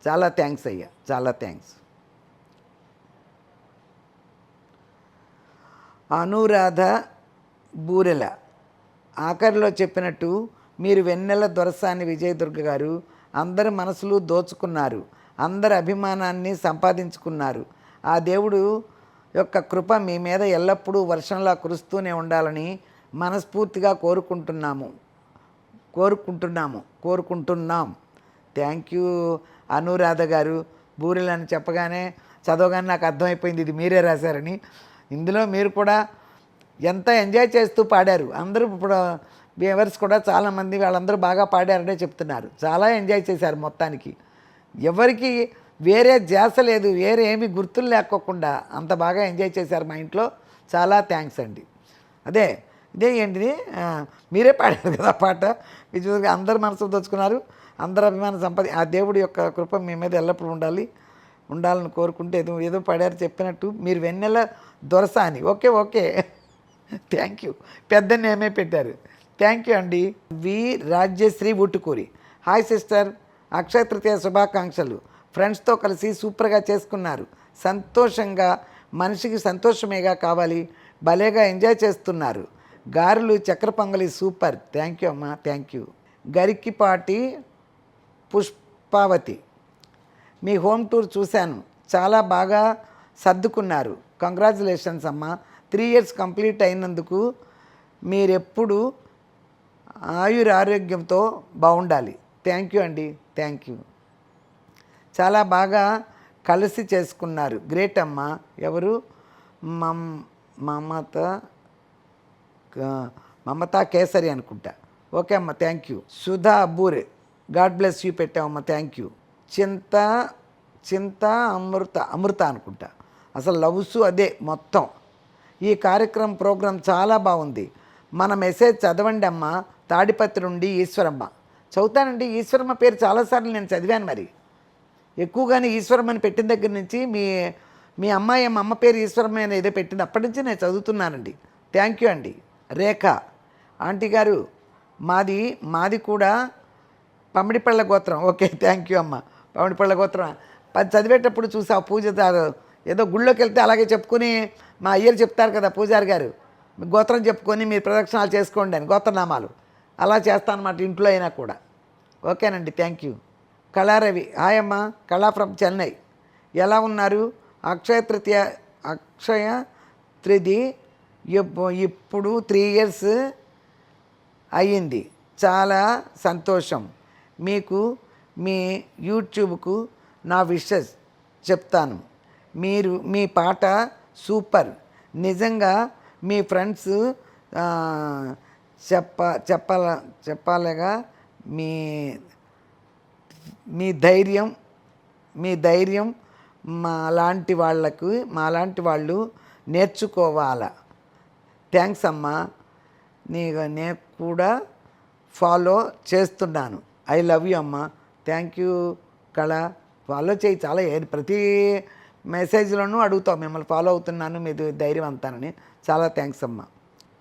చాలా థ్యాంక్స్ అయ్యా, చాలా థ్యాంక్స్. అనురాధ బూరెల, ఆఖరిలో చెప్పినట్టు మీరు వెన్నెల దొరసాని విజయ్ దుర్గ గారు అందరి మనసులు దోచుకున్నారు, అందరి అభిమానాన్ని సంపాదించుకున్నారు. ఆ దేవుడు యొక్క కృప మీ మీద ఎల్లప్పుడూ వర్షంలా కురుస్తూనే ఉండాలని మనస్ఫూర్తిగా కోరుకుంటున్నాం. థ్యాంక్ యూ అనురాధ గారు. బూరెలని చెప్పగానే చదవగానే నాకు అర్థమైపోయింది ఇది మీరే రాశారని. ఇందులో మీరు కూడా ఎంత ఎంజాయ్ చేస్తూ పాడారు. అందరూ ఇప్పుడు వ్యూవర్స్ కూడా చాలామంది వాళ్ళందరూ బాగా పాడారనే చెప్తున్నారు. చాలా ఎంజాయ్ చేశారు మొత్తానికి. ఎవరికి వేరే ధ్యాస లేదు, వేరే ఏమీ గుర్తులు లేకోకుండా అంత బాగా ఎంజాయ్ చేశారు మా ఇంట్లో. చాలా థ్యాంక్స్ అండి. ఇదే ఏంటిది, మీరే పాడారు కదా పాట. విజువల్గా అందరు మనసు దోచుకున్నారు, అందరు అభిమానం ఆ దేవుడి యొక్క కృప మీ మీద ఎల్లప్పుడూ ఉండాలని కోరుకుంటే ఏదో పాడారు చెప్పినట్టు. మీరు Vennela Dorasani. Okay thank you. పెద్ద నేమే పెట్టారు. థ్యాంక్ యూ అండి. V Rajyasri Utukuri. Hi sister, Akshaya Tritiya శుభాకాంక్షలు. ఫ్రెండ్స్తో కలిసి సూపర్గా చేసుకున్నారు. సంతోషంగా, మనిషికి సంతోషమేగా కావాలి. భలేగా ఎంజాయ్ చేస్తున్నారు. గారెలు, చక్కెర పొంగలి సూపర్. థ్యాంక్ యూ అమ్మా, thank you. Garikipati Pushpavathi, me home tour చూశాను, చాలా బాగా సర్దుకున్నారు. కంగ్రాచులేషన్స్ అమ్మా. 3 ఇయర్స్ కంప్లీట్ అయినందుకు మీరెప్పుడు ఆయురారోగ్యంతో బాగుండాలి. థ్యాంక్ యూ అండి, థ్యాంక్ యూ. చాలా బాగా కలిసి చేసుకున్నారు. గ్రేట్ అమ్మా. ఎవరు? మమతా కేసరి అనుకుంటా. ఓకే అమ్మ, థ్యాంక్ యూ. సుధా అబ్బూరే, గాడ్ బ్లెస్ యూ పెట్టామమ్మా, థ్యాంక్ యూ. చింత అమృత అనుకుంటా. అసలు లవ్స్ అదే మొత్తం. ఈ ప్రోగ్రాం చాలా బాగుంది. మన మెసేజ్ చదవండి అమ్మ. తాడిపత్రి నుండి ఈశ్వరమ్మ. చదువుతానండి. ఈశ్వరమ్మ పేరు చాలాసార్లు నేను చదివాను. మరి ఎక్కువగానే ఈశ్వరమ్మని పెట్టిన దగ్గర నుంచి మీ అమ్మాయి అమ్మ పేరు ఈశ్వరమ్మ అని ఏదో పెట్టింది, అప్పటి నుంచి నేను చదువుతున్నానండి. థ్యాంక్ యూ అండి. రేఖ ఆంటీ గారు, మాది కూడా పమిడిపళ్ళ గోత్రం. ఓకే, థ్యాంక్ యూ అమ్మ. పమిడిపళ్ళ గోత్రం చదివేటప్పుడు చూసా. పూజ ఏదో గుళ్ళోకి వెళ్తే అలాగే చెప్పుకొని మా అయ్యరు చెప్తారు కదా పూజారి గారు, గోత్రం చెప్పుకొని మీరు ప్రదక్షిణాలు చేసుకోండి అని, గోత్రనామాలు అలా చేస్తాను అన్నమాట ఇంట్లో అయినా కూడా. ఓకేనండి, థ్యాంక్ యూ. కళారవి, హాయ్ అమ్మ. కళా ఫ్రమ్ చెన్నై. ఎలా ఉన్నారు? అక్షయ తృతీయ ఇప్పుడు 3 ఇయర్స్ అయ్యింది. చాలా సంతోషం. మీకు మీ యూట్యూబ్కు నా విషెస్ చెప్తాను. మీ పాట సూపర్. నిజంగా మీ ఫ్రెండ్స్ చెప్పాలిగా. మీ ధైర్యం మాలాంటి వాళ్ళు నేర్చుకోవాలా. థ్యాంక్స్ అమ్మా. నేను కూడా ఫాలో చేస్తున్నాను. ఐ లవ్ యూ అమ్మ. థ్యాంక్ యూ కళ. ఫాలో చేయి, చాలా ప్రతి మెసేజ్లోనూ అడుగుతావు మిమ్మల్ని ఫాలో అవుతున్నాను, మీది ధైర్యం అంతానని. చాలా థ్యాంక్స్ అమ్మ.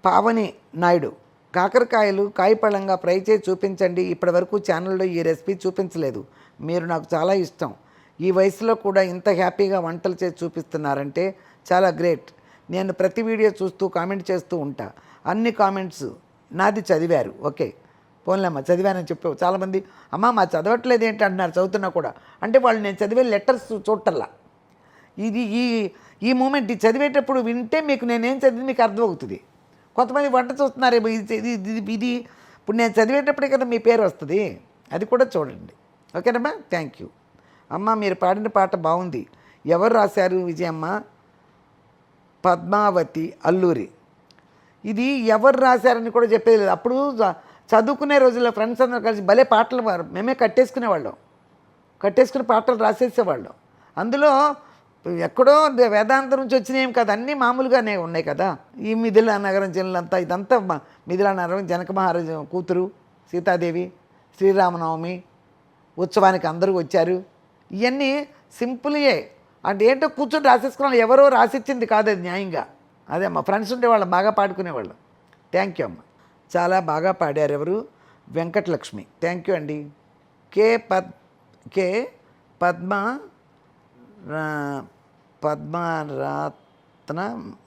పావని నాయుడు, కాకరకాయలు కాయపళ్ళంగా ఫ్రై చేసి చూపించండి. ఇప్పటి వరకు ఛానల్లో ఈ రెసిపీ చూపించలేదు. మీరు నాకు చాలా ఇష్టం. ఈ వయసులో కూడా ఇంత హ్యాపీగా వంటలు చేసి చూపిస్తున్నారంటే చాలా గ్రేట్. నేను ప్రతి వీడియో చూస్తూ కామెంట్ చేస్తూ ఉంటా. అన్ని కామెంట్స్ నాది చదివారు. ఓకే, పోన్లేమ్మ, చదివానని చెప్పావు. చాలామంది అమ్మ మా చదవట్లేదు ఏంటి అంటున్నారు, చదువుతున్నా కూడా. అంటే వాళ్ళు నేను చదివే లెటర్స్ చూడటల్లా. ఇది ఈ మూమెంట్ ఇది చదివేటప్పుడు వింటే మీకు నేనేం చదివి మీకు అర్థమవుతుంది. కొంతమంది వంట చూస్తున్నారేమో, ఇది ఇప్పుడు నేను చదివేటప్పుడే కదా మీ పేరు వస్తుంది, అది కూడా చూడండి. ఓకేనమ్మా, థ్యాంక్ యూ అమ్మ. మీరు పాడిన పాట బాగుంది. ఎవరు రాశారు విజయమ్మ? పద్మావతి అల్లూరి. ఇది ఎవరు రాశారని కూడా చెప్పేది లేదు. అప్పుడు చదువుకునే రోజుల్లో ఫ్రెండ్స్ అందరూ కలిసి భలే పాటలు మేమే కట్టేసుకుని పాటలు రాసేసేవాళ్ళం. అందులో ఎక్కడో వేదాంతం నుంచి వచ్చినాయేం కదా, అన్నీ మామూలుగానే ఉన్నాయి కదా. ఈ మిథిలా నగరం జిల్లంతా ఇదంతా మిథిలా నగరం, జనక మహారాజు కూతురు సీతాదేవి, శ్రీరామనవమి ఉత్సవానికి అందరూ వచ్చారు. ఇవన్నీ సింపుల్యే. అంటే ఏంటో కూర్చొని రాసేసుకున్నాం, ఎవరో రాసిచ్చింది కాదు అది న్యాయంగా. అదే మా ఫ్రెండ్స్ ఉండేవాళ్ళం, బాగా పాడుకునేవాళ్ళం. థ్యాంక్ యూ అమ్మ. చాలా బాగా పాడారు. ఎవరు? వెంకటలక్ష్మి. థ్యాంక్ యూ అండి. కే పద్మరత్న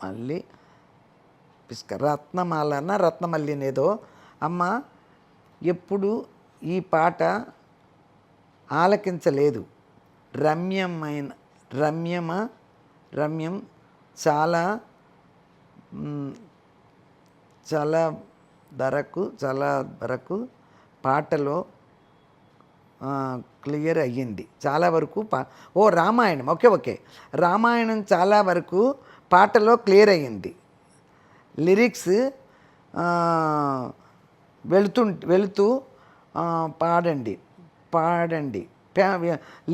మల్లి రత్నమల్లి అనేదో. అమ్మ ఎప్పుడు ఈ పాట ఆలకించలేదు. రమ్యం చాలా వరకు పాటలో క్లియర్ అయ్యింది. చాలా వరకు రామాయణం. ఓకే, రామాయణం చాలా వరకు పాటలో క్లియర్ అయ్యింది. లిరిక్స్ వెళుతూ పాడండి.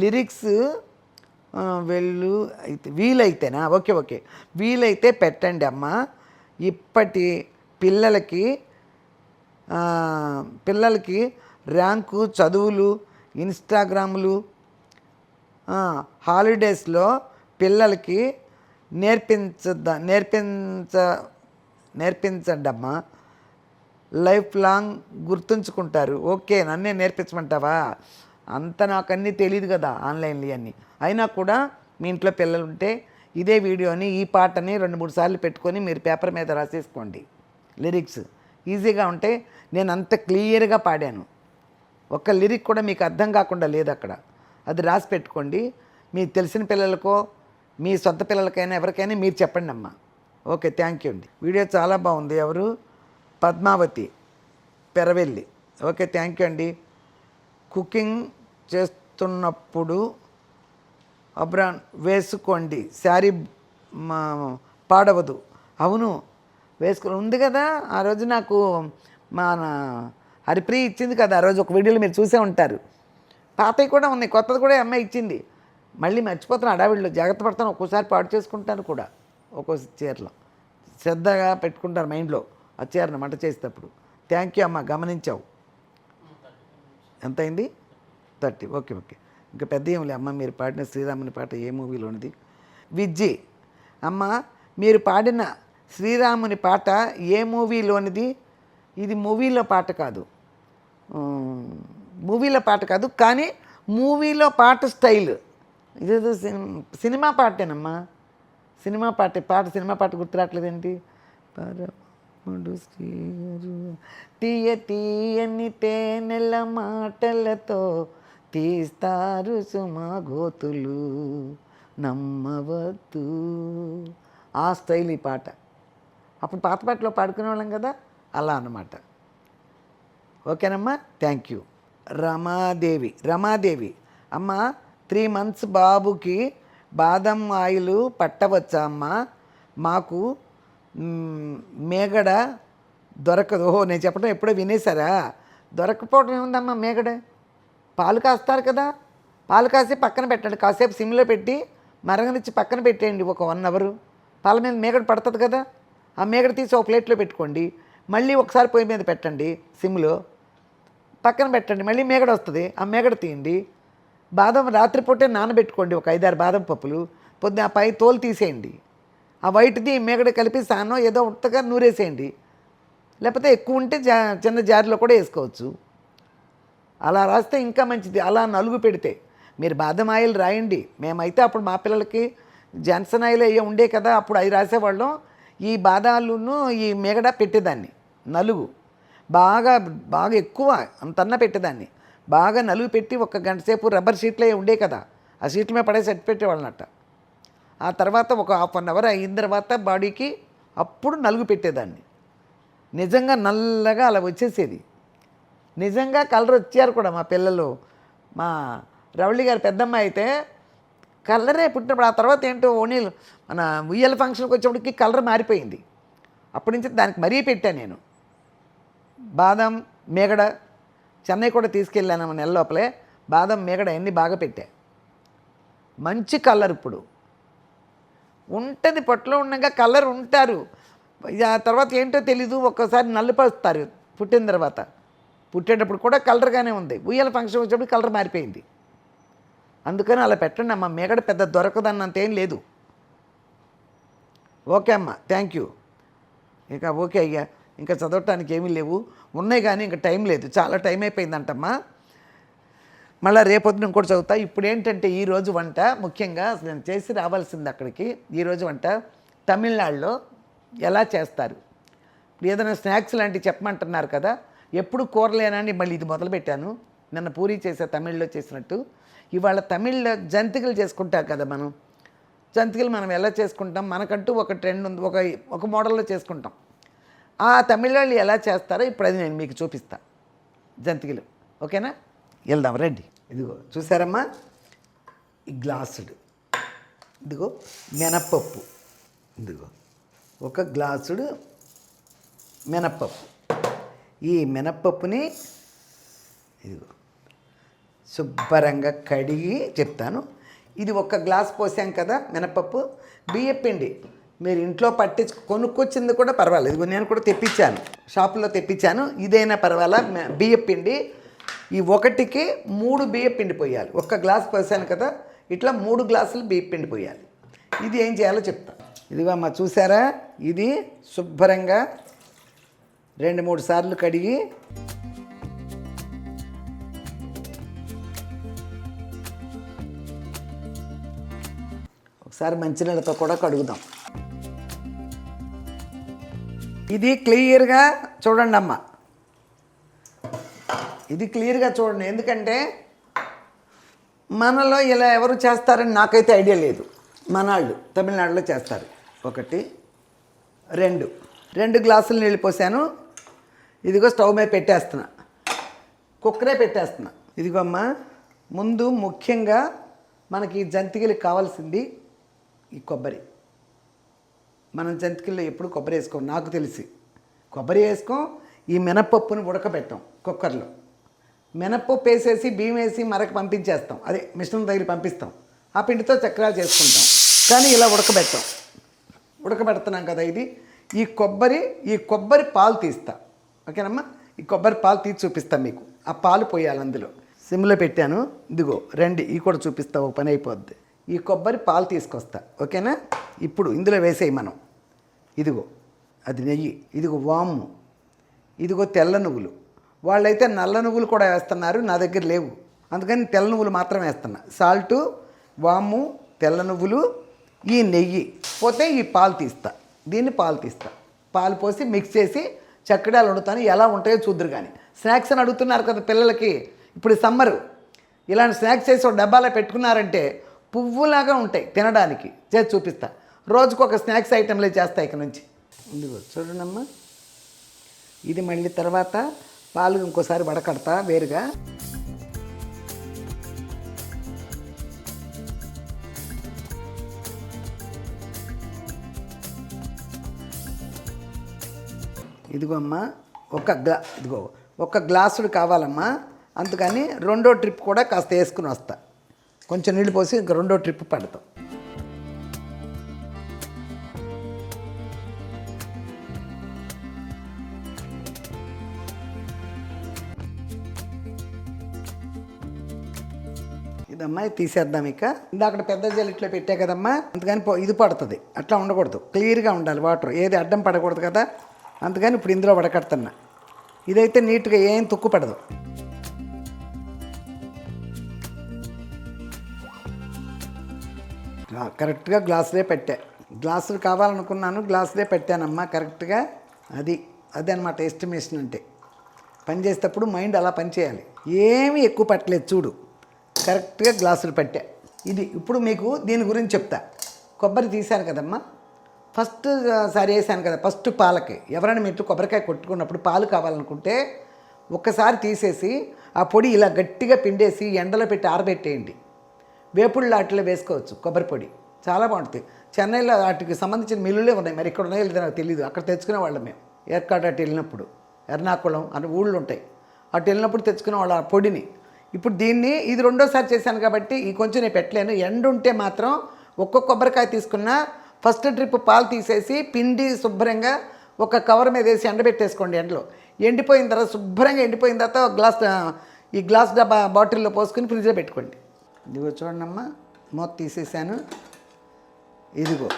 లిరిక్స్ వీలైతేనా? ఓకే, వీలైతే పెట్టండి అమ్మ. ఇప్పటి పిల్లలకి ర్యాంకు, చదువులు, ఇన్స్టాగ్రాములు, హాలిడేస్లో పిల్లలకి నేర్పించండమ్మా. లైఫ్ లాంగ్ గుర్తుంచుకుంటారు. ఓకే, నన్నే నేర్పించమంటావా? అంత నాకు అన్నీ తెలియదు కదా, ఆన్లైన్లో అన్నీ. అయినా కూడా మీ ఇంట్లో పిల్లలు ఉంటే ఇదే వీడియోని, ఈ పాటని 2-3 సార్లు పెట్టుకొని మీరు పేపర్ మీద రాసేసుకోండి. లిరిక్స్ ఈజీగా ఉంటే. నేను అంత క్లియర్గా పాడాను, ఒక్క లిరిక్ కూడా మీకు అర్థం కాకుండా లేదు అక్కడ. అది రాసి పెట్టుకోండి. మీకు తెలిసిన పిల్లలకో మీ సొంత పిల్లలకైనా ఎవరికైనా మీరు చెప్పండి అమ్మా. ఓకే, థ్యాంక్ యూ అండి. వీడియో చాలా బాగుంది. ఎవరు? పద్మావతి పెరవెల్లి. ఓకే, థ్యాంక్ యూ అండి. కుకింగ్ చేస్తున్నప్పుడు అబ్రాన్ వేసుకోండి, శారీ పాడవదు. అవును, వేసుకుని ఉంది కదా. ఆ రోజు నాకు మన హరిప్రియ ఇచ్చింది కదా, ఆ రోజు ఒక వీడియోలో మీరు చూసే ఉంటారు. పాతవి కూడా ఉన్నాయి, కొత్తది కూడా అమ్మాయి ఇచ్చింది. మళ్ళీ మర్చిపోతాను అడావిడిలో, జాగ్రత్త పడతాను. ఒక్కోసారి పాడు చేసుకుంటాను కూడా. ఒక్కో చీరలో శ్రద్ధగా పెట్టుకుంటారు మైండ్లో ఆ చీరను వంట చేసేటప్పుడు. థ్యాంక్ యూ అమ్మ, గమనించావు. ఎంత అయింది? 30. ఓకే, ఇంకా పెద్ద ఏమిలే అమ్మ. మీరు పాడిన శ్రీరాముని పాట ఏ మూవీలోనిది? విజ్జి. అమ్మ మీరు పాడిన శ్రీరాముని పాట ఏ మూవీలోనిది? ఇది మూవీలో పాట కాదు, కానీ మూవీలో పాట స్టైల్ ఇదేదో సినిమా పాటేనమ్మా. సినిమా పాట గుర్తురాట్లేదేంటి? పరముడు శ్రీహరు తీయని తేనెల మాటలతో తీస్తారు సుమా గోతులు నమ్మవద్దు. ఆ స్టైల్ ఈ పాట. అప్పుడు పాత పాటలో పాడుకునే వాళ్ళం కదా, అలా అన్నమాట. ఓకేనమ్మా, థ్యాంక్ యూ. రమాదేవి. అమ్మ 3 months బాబుకి బాదం ఆయిల్ పట్టవచ్చా అమ్మ? మాకు మేగడ దొరకదు. నేను చెప్పడం ఎప్పుడో వినేశారా? దొరకపోవడం ఏముందమ్మా? మేగడ పాలు కాస్తారు కదా, పాలు కాసి పక్కన పెట్టండి. కాసేపు సిమ్లో పెట్టి మరగనిచ్చి పక్కన పెట్టేయండి ఒక 1 hour. పాల మీద మేగడ పడుతుంది కదా, ఆ మేగడ తీసి ఒక ప్లేట్లో పెట్టుకోండి. మళ్ళీ ఒకసారి పొయ్యి మీద పెట్టండి సిమ్లో. పక్కన పెట్టండి. మళ్ళీ మేగడ వస్తుంది, ఆ మేగడ తీయండి. బాదం రాత్రిపూటే నానబెట్టుకోండి, ఒక 5-6 బాదం పప్పులు. పొద్దున ఆ పై తోలు తీసేయండి. ఆ వైట్ది మేగడ కలిపి సానో ఏదో ఉత్తగా నూరేసేయండి. లేకపోతే ఎక్కువ ఉంటే చిన్న జారిలో కూడా వేసుకోవచ్చు. అలా రాస్తే ఇంకా మంచిది. అలా నలుగు పెడితే మీరు బాదం ఆయిల్ రాయండి. మేమైతే అప్పుడు మా పిల్లలకి జాన్సన్ ఆయిల్ అయ్యే ఉండే కదా, అప్పుడు అవి రాసేవాళ్ళం. ఈ బాదాలును ఈ మేగడ పెట్టేదాన్ని. నలుగు బాగా బాగా ఎక్కువ అంతన్నా పెట్టేదాన్ని. బాగా నలుగు పెట్టి 1 గంట సేపు రబ్బర్ షీట్లు అవి ఉండే కదా, ఆ షీట్ల మీద పడేసి అట్టు పెట్టేవాళ్ళనట. ఆ తర్వాత ఒక 1/2 అవర్ అయిన తర్వాత బాడీకి అప్పుడు నలుగు పెట్టేదాన్ని. నిజంగా నల్లగా అలా వచ్చేసేది. నిజంగా కలర్ వచ్చారు కూడా మా పిల్లలు. మా రవళి గారి పెద్దమ్మ అయితే కలరే పుట్టినప్పుడు, ఆ తర్వాత ఏంటో ఓనీలు మన ఉయ్యాల ఫంక్షన్కి వచ్చేప్పటికి కలర్ మారిపోయింది. అప్పటి నుంచి దానికి మరీ పెట్టాను నేను. బాదం మేగడ చెన్నై కూడా తీసుకెళ్ళాను నెల లోపలే. బాదం మేగడ అన్నీ బాగా పెట్టా. మంచి కలర్ ఇప్పుడు ఉంటుంది. పొట్టలో ఉండగా కలర్ ఉంటారు. ఆ తర్వాత ఏంటో తెలీదు, ఒక్కసారి నల్లపరుస్తారు పుట్టిన తర్వాత. పుట్టేటప్పుడు కూడా కలర్గానే ఉంది, ఉయ్యాల ఫంక్షన్ వచ్చేప్పుడు కలర్ మారిపోయింది. అందుకని అలా పెట్టండి అమ్మ. మేగడ పెద్ద దొరకదన్నంతేం లేదు. ఓకే అమ్మ, థ్యాంక్ యూ. ఇక ఓకే అయ్యా, ఇంకా చదవటానికి ఏమీ లేవు, ఉన్నాయి కానీ ఇంకా టైం లేదు, చాలా టైం అయిపోయిందంటమ్మా. మళ్ళీ రేపొద్దున ఇంకోటి చదువుతా. ఇప్పుడు ఏంటంటే ఈరోజు వంట ముఖ్యంగా నేను చేసి రావాల్సింది అక్కడికి. ఈరోజు వంట తమిళనాడులో ఎలా చేస్తారు. ఏదైనా స్నాక్స్ లాంటివి చెప్పమంటున్నారు కదా, ఎప్పుడు కూరలేనని మళ్ళీ ఇది మొదలుపెట్టాను. నిన్న పూరి చేసే తమిళ్లో చేసినట్టు ఇవాళ తమిళ్లో జంతికలు చేసుకుంటారు కదా మనం. జంతికలు మనం ఎలా చేసుకుంటాం, మనకంటూ ఒక ట్రెండ్ ఉంది, ఒక మోడల్లో చేసుకుంటాం. ఆ తమిళ వాళ్ళు ఎలా చేస్తారో ఇప్పుడు అది నేను మీకు చూపిస్తాను, జంతికలు. ఓకేనా, వెళ్దాం రండి. ఇదిగో చూసారమ్మా, ఈ గ్లాసుడు, ఇదిగో మినప్పప్పు, ఇదిగో 1 గ్లాసుడు మినప్పప్పు. ఈ మినప్పప్పుని ఇదిగో శుభ్రంగా కడిగి చెప్తాను. ఇది 1 గ్లాస్ పోసాం కదా మినప్పప్పు. బియ్యపిండి మీరు ఇంట్లో కొనుక్కొచ్చింది కూడా పర్వాలేదు, ఇదిగో నేను కూడా తెప్పించాను, షాపులో తెప్పించాను, ఇదైనా పర్వాలా. బియ్యపిండి ఈ 1కి 3 బియ్యపిండి పోయాలి. 1 గ్లాస్ పోసాను కదా, ఇట్లా 3 గ్లాసులు బియ్యపిండి పోయాలి. ఇది ఏం చేయాలో చెప్తాను. ఇదిగో అమ్మ చూసారా, ఇది శుభ్రంగా 2-3 సార్లు కడిగి ఒకసారి మంచినీళ్ళతో కూడా కడుగుదాం. ఇది క్లియర్గా చూడండి అమ్మ, ఇది క్లియర్గా చూడండి. ఎందుకంటే మనలో ఇలా ఎవరు చేస్తారని నాకైతే ఐడియా లేదు. మనాళ్ళు తమిళనాడులో చేస్తారు. 1 2 గ్లాసులు నీళ్ళు పోసాను. ఇదిగో స్టవ్ మీద పెట్టేస్తున్నా, కుక్కరే పెట్టేస్తున్నా. ఇదిగో అమ్మ, ముందు ముఖ్యంగా మనకి జంతికలకి కావాల్సింది ఈ కొబ్బరి. మనం జంతికల్లో ఎప్పుడు కొబ్బరి వేసుకోం, నాకు తెలిసి కొబ్బరి వేసుకోం. ఈ మినప్పప్పుని ఉడకబెట్టాం కుక్కర్లో. మినప్పప్పు వేసేసి బియ్యం వేసి మరక పంపించేస్తాం, అదే మిశ్రమం దగ్గర పంపిస్తాం. ఆ పిండితో చక్రాలు చేసుకుంటాం. కానీ ఇలా ఉడకబెడుతున్నాం కదా, ఇది ఈ కొబ్బరి పాలు తీస్తా. ఓకేనమ్మా, ఈ కొబ్బరి పాలు తీసి చూపిస్తాను మీకు. ఆ పాలు పోయాలి అందులో. సిమ్లో పెట్టాను, ఇదిగో రండి, ఈ కూడా చూపిస్తా, ఒక పని అయిపోద్ది. ఈ కొబ్బరి పాలు తీసుకొస్తా. ఓకేనా, ఇప్పుడు ఇందులో వేసేయి మనం. ఇదిగో అది నెయ్యి, ఇదిగో వాము, ఇదిగో తెల్ల నువ్వులు. వాళ్ళైతే నల్ల నువ్వులు కూడా వేస్తున్నారు, నా దగ్గర లేవు, అందుకని తెల్ల నువ్వులు మాత్రం వేస్తున్నా. సాల్టు, వాము, తెల్ల నువ్వులు, ఈ నెయ్యి పోతే ఈ పాలు తీస్తా. దీన్ని పాలు తీస్తా. పాలు పోసి మిక్స్ చేసి చక్కడాలు వండుతాను. ఎలా ఉంటాయో చూద్దరు. కానీ స్నాక్స్ అని అడుగుతున్నారు కదా పిల్లలకి, ఇప్పుడు సమ్మరు ఇలాంటి స్నాక్స్ చేసి ఒక డబ్బాలో పెట్టుకున్నారంటే పువ్వులాగా ఉంటాయి తినడానికి. చేసి చూపిస్తా. రోజుకు ఒక స్నాక్స్ ఐటెంలే చేస్తా ఇక నుంచి. ఇదిగో చూడండమ్మా, ఇది మళ్ళీ తర్వాత పాలు ఇంకోసారి వడకడతా వేరుగా. ఇదిగో అమ్మా, ఒక గ్లాసుడు కావాలమ్మా, అందుకని 2వ ట్రిప్ కూడా కాస్త వేసుకుని వస్తా. కొంచెం నీళ్ళు పోసి ఇంకా 2వ ట్రిప్ పడతాం. ఇదమ్మా ఇది తీసేద్దాం. ఇక ఇందాక పెద్ద జల్లిట్లో పెట్టా కదమ్మా, అందుకని ఇది పడుతుంది. అట్లా ఉండకూడదు, క్లియర్గా ఉండాలి వాటర్, ఏది అడ్డం పడకూడదు కదా. అందుకని ఇప్పుడు ఇందులో వడకడుతున్నా. ఇదైతే నీట్గా ఏం తుక్కు పడదు. కరెక్ట్గా గ్లాసులే పెట్టా. గ్లాసులు కావాలనుకున్నాను, గ్లాసులే పెట్టానమ్మా కరెక్ట్గా. అది అన్నమాట ఎస్టిమేషన్ అంటే. పని చేసేటప్పుడు మైండ్ అలా పనిచేయాలి. ఏమీ ఎక్కువ పట్టలేదు చూడు, కరెక్ట్గా గ్లాసులు పట్టా. ఇది ఇప్పుడు మీకు దీని గురించి చెప్తా. కొబ్బరి తీశాను కదమ్మా, ఫస్ట్ సారి వేసాను కదా, ఫస్ట్ పాలకి. ఎవరైనా మీరు కొబ్బరికాయ కొట్టుకున్నప్పుడు పాలు కావాలనుకుంటే ఒక్కసారి తీసేసి ఆ పొడి ఇలా గట్టిగా పిండేసి ఎండలో పెట్టి ఆరబెట్టేయండి. వేపుళ్ళు వాటిలో వేసుకోవచ్చు కొబ్బరి పొడి, చాలా బాగుంటుంది. చెన్నైలో వాటికి సంబంధించిన మిల్లులే ఉన్నాయి, మరి ఇక్కడ ఉన్నాయో లేదో నాకు తెలియదు. అక్కడ తెచ్చుకునే వాళ్ళం మేము. ఏర్కాడు అటు వెళ్ళినప్పుడు, ఎర్నాకుళం అని ఊళ్ళు ఉంటాయి, అటు వెళ్ళినప్పుడు తెచ్చుకునే వాళ్ళ ఆ పొడిని. ఇప్పుడు దీన్ని ఇది రెండోసారి చేశాను కాబట్టి ఈ కొంచెం నేను పెట్టలేను. ఎండు ఉంటే మాత్రం ఒక్కొక్క కొబ్బరికాయ తీసుకున్నా ఫస్ట్ ట్రిప్ పాలు తీసేసి పిండి శుభ్రంగా ఒక కవర్ మీద వేసి ఎండబెట్టేసుకోండి. ఎండలో ఎండిపోయిన తర్వాత, శుభ్రంగా ఎండిపోయిన తర్వాత ఈ గ్లాస్ డబ్బా బాటిల్లో పోసుకుని ఫ్రిడ్జ్లో పెట్టుకోండి. ఇదిగో చూడండి అమ్మా, మూత తీసేసాను. ఇదిగో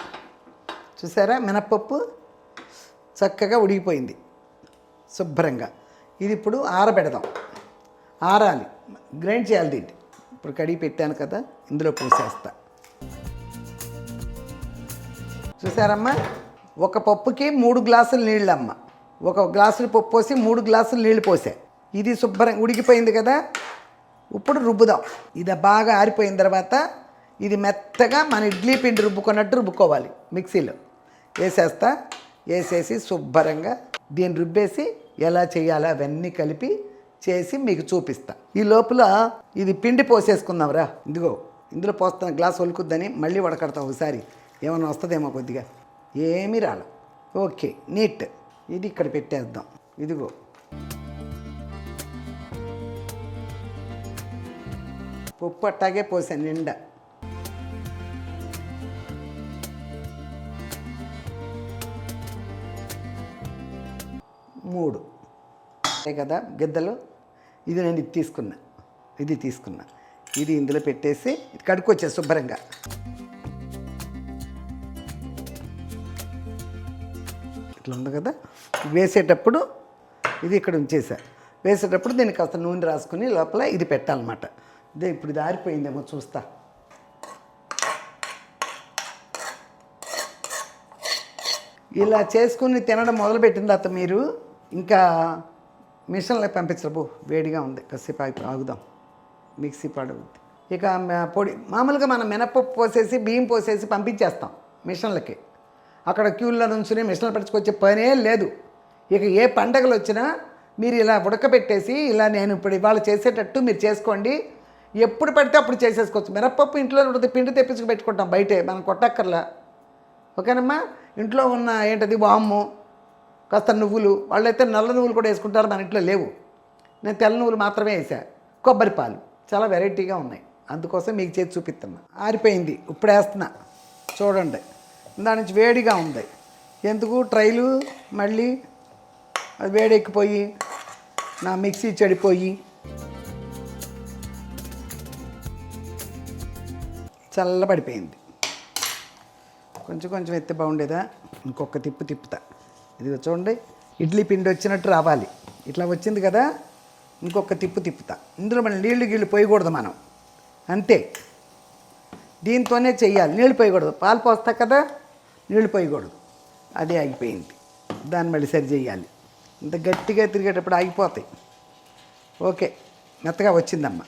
చూసారా, మినప్పప్పు చక్కగా ఉడికిపోయింది శుభ్రంగా. ఇది ఇప్పుడు ఆరబెడదాం, ఆరాలి, గ్రైండ్ చేయాలి దీన్ని. ఇప్పుడు కడిగి పెట్టాను కదా, ఇందులో పోసేస్తా. చూసారమ్మా, ఒక పప్పుకి 3 గ్లాసులు నీళ్ళమ్మ. ఒక గ్లాసులు పప్పు పోసి 3 గ్లాసులు నీళ్ళు పోసా. ఇది శుభ్రంగా ఉడికిపోయింది కదా. ఇప్పుడు రుబ్బుదాం. ఇది బాగా ఆరిపోయిన తర్వాత ఇది మెత్తగా మన ఇడ్లీ పిండి రుబ్బుకున్నట్టు రుబ్బుకోవాలి. మిక్సీలో వేసేస్తా. వేసేసి శుభ్రంగా దీన్ని రుబ్బేసి ఎలా చేయాలో అవన్నీ కలిపి చేసి మీకు చూపిస్తా. ఈ లోపల ఇది పిండి పోసేసుకుందాంరా. ఇదిగో ఇందులో పోస్తున్న గ్లాస్ ఒలుకుద్దని మళ్ళీ వడకడతాం ఒకసారి, ఏమైనా వస్తుందేమో కొద్దిగా. ఏమీ రాలే. Okay, neat. ఇది ఇక్కడ పెట్టేద్దాం. ఇదిగో పప్పు అట్టాగే పోసాను నిండా. మూడు కదా గిద్దలు. ఇది నేను ఇది తీసుకున్నా, ఇది ఇందులో పెట్టేసి ఇది కడుక్కొచ్చా శుభ్రంగా. ఇట్లా ఉంది కదా. వేసేటప్పుడు ఇది ఇక్కడ ఉంచేసా. వేసేటప్పుడు దీనికి కాస్త నూనె రాసుకుని లోపల ఇది పెట్టాలన్నమాట. ఇదే ఇప్పుడు ఇది ఆరిపోయిందేమో చూస్తా. ఇలా చేసుకుని తినడం మొదలుపెట్టిన తర్వాత మీరు ఇంకా మిషన్లో పంపించరు. వేడిగా ఉంది, కాసేపు ఆగుదాం, మిక్సీ పాడవుద్ది. ఇక పొడి మామూలుగా మనం మినపప్పు పోసేసి బియ్యం పోసేసి పంపించేస్తాం మిషన్లకి. అక్కడ క్యూల్లో నుంచుని మిషన్లు పట్టుకొచ్చే పనే లేదు. ఇక ఏ పండగలు వచ్చినా మీరు ఇలా ఉడకబెట్టేసి ఇలా నేను ఇప్పుడు ఇవాళ చేసేటట్టు మీరు చేసుకోండి. ఎప్పుడు పడితే అప్పుడు చేసేసుకోవచ్చు. మినపప్పు ఇంట్లో ఉంటుంది, పిండి తెప్పించుకు పెట్టుకుంటాం బయటే, మనం కొట్టక్కర్లా. ఓకేనమ్మా. ఇంట్లో ఉన్న ఏంటది వాము, కాస్త నువ్వులు, వాళ్ళైతే నల్ల నువ్వులు కూడా వేసుకుంటారు, మన ఇంట్లో లేవు. నేను తెల్ల నువ్వులు మాత్రమే వేసా. కొబ్బరి పాలు చాలా వెరైటీగా ఉన్నాయి, అందుకోసం మీకు చేసి చూపిస్తున్నా. ఆరిపోయింది, ఇప్పుడు వేస్తున్నా చూడండి. దాని నుంచి వేడిగా ఉంది, ఎందుకు ట్రైలు మళ్ళీ అది వేడెక్కిపోయి నా మిక్సీ చెడిపోయి చల్లబడిపోయింది. కొంచెం ఎత్తే బాగుండేదా. ఇంకొక తిప్పుతా. ఇది చూడండి, ఇడ్లీ పిండి వచ్చినట్టు రావాలి. ఇట్లా వచ్చింది కదా, ఇంకొక తిప్పుతా. ఇందులో మనం నీళ్ళు పోయకూడదు మనం, అంతే. దీంతోనే చెయ్యాలి, నీళ్ళు పోయకూడదు. పాలు పోస్తా కదా, నీళ్ళు పోయకూడదు. అదే ఆగిపోయింది, దాన్ని మళ్ళీ సరి చేయాలి. ఇంత గట్టిగా తిరిగేటప్పుడు ఆగిపోతాయి. ఓకే, మెత్తగా వచ్చిందమ్మా.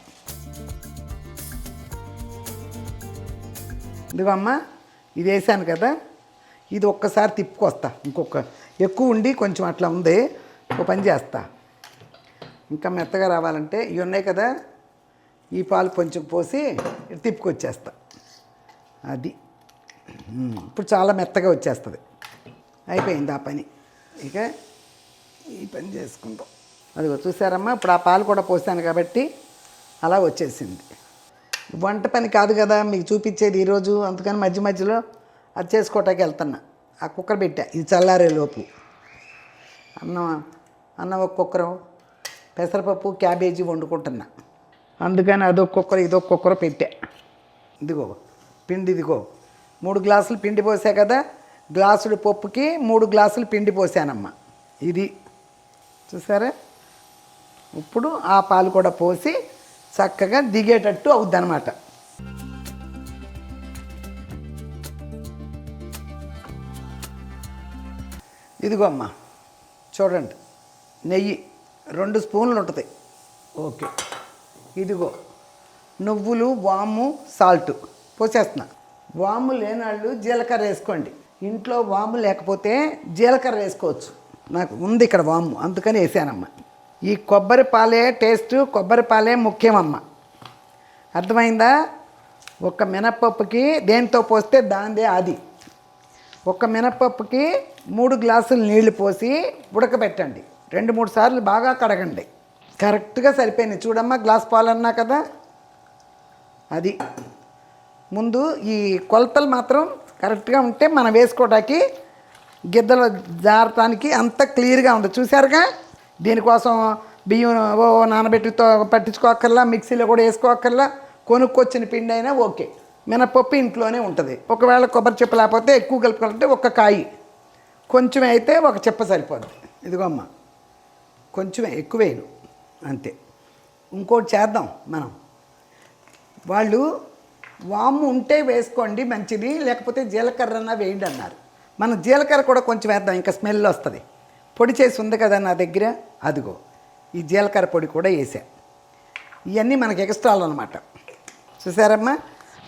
ఇదిగో అమ్మ, ఇది వేసాను కదా, ఇది ఒక్కసారి తిప్పుకొస్తా. ఇంకొక ఎక్కువ ఉండి కొంచెం అట్లా ఉంది, ఒక పని చేస్తా. ఇంకా మెత్తగా రావాలంటే ఇవి ఉన్నాయి కదా, ఈ పాలు కొంచెం పోసి తిప్పుకొచ్చేస్తా. అది ఇప్పుడు చాలా మెత్తగా వచ్చేస్తుంది. అయిపోయింది ఆ పని. ఇక ఈ పని చేసుకుందాం. అదిగో చూసారమ్మా, ఇప్పుడు ఆ పాలు కూడా పోసాను కాబట్టి అలా వచ్చేసింది. వంట పని కాదు కదా మీకు చూపించేది ఈరోజు, అందుకని మధ్యలో అది చేసుకోవటానికి వెళ్తున్నా. ఆ కుక్కర్ పెట్టా, ఇది చల్లారే లోపు. అన్నం ఒక కుక్కరు, పెసరపప్పు క్యాబేజీ వండుకుంటున్నా. అందుకని అదొక్కొక్కరు ఇదొక్కొక్కరు పెట్టా. ఇదిగో పిండి, ఇదిగో 3 గ్లాసులు పిండి పోసా కదా, గ్లాసుడు పప్పుకి 3 గ్లాసులు పిండి పోసానమ్మా. ఇది చూసారా. ఇప్పుడు ఆ పాలు కూడా పోసి చక్కగా దిగేటట్టు అవుద్ది అనమాట. ఇదిగో అమ్మా చూడండి, నెయ్యి 2 స్పూన్లు ఉంటుంది. ఓకే, ఇదిగో నువ్వులు, వాము, సాల్ట్ పోసేస్తున్నా. వాము లేనాళ్ళు జీలకర్ర వేసుకోండి. ఇంట్లో వాము లేకపోతే జీలకర్ర వేసుకోవచ్చు. నాకు ఉంది ఇక్కడ వాము, అందుకని వేసానమ్మా. ఈ కొబ్బరి పాలే టేస్ట్, కొబ్బరి పాలే ముఖ్యమమ్మ. అర్థమైందా? ఒక మినపప్పుకి దేంతో పోస్తే దాందే అది. ఒక మినపప్పుకి 3 గ్లాసులు నీళ్లు పోసి ఉడకబెట్టండి. 2-3 సార్లు బాగా కడగండి. కరెక్ట్గా సరిపోయినాయి. చూడమ్మా, గ్లాస్ పాలు అన్నా కదా, అది. ముందు ఈ కొలతలు మాత్రం కరెక్ట్గా ఉంటే మనం వేసుకోవడానికి గిద్దలు జారటానికి అంత క్లియర్గా ఉంది. చూసారుగా. దీనికోసం బియ్యం నానబెట్టితో పట్టించుకోక్కర్లా, మిక్సీలో కూడా వేసుకోక్కర్లా. కొనుక్కొచ్చిన పిండి అయినా ఓకే. మినపప్పు ఇంట్లోనే ఉంటుంది. ఒకవేళ కొబ్బరి చెప్ప లేకపోతే ఎక్కువ కలుపుకోవాలంటే ఒక కాయి, కొంచెం అయితే ఒక చెప్ప సరిపోద్ది. ఇదిగో అమ్మ, కొంచెమే, ఎక్కువేను అంతే. ఇంకోటి చేద్దాం మనం. వాళ్ళు వాము ఉంటే వేసుకోండి మంచిది, లేకపోతే జీలకర్రన్నా వేయండి అన్నారు. మనం జీలకర్ర కూడా కొంచెం వేద్దాం, ఇంకా స్మెల్ వస్తుంది. పొడి చేసి ఉంది కదా నా దగ్గర, అదిగో ఈ జీలకర్ర పొడి కూడా వేసా. ఇవన్నీ మనకి ఎక్స్ట్రాలు అనమాట. చూసారమ్మా,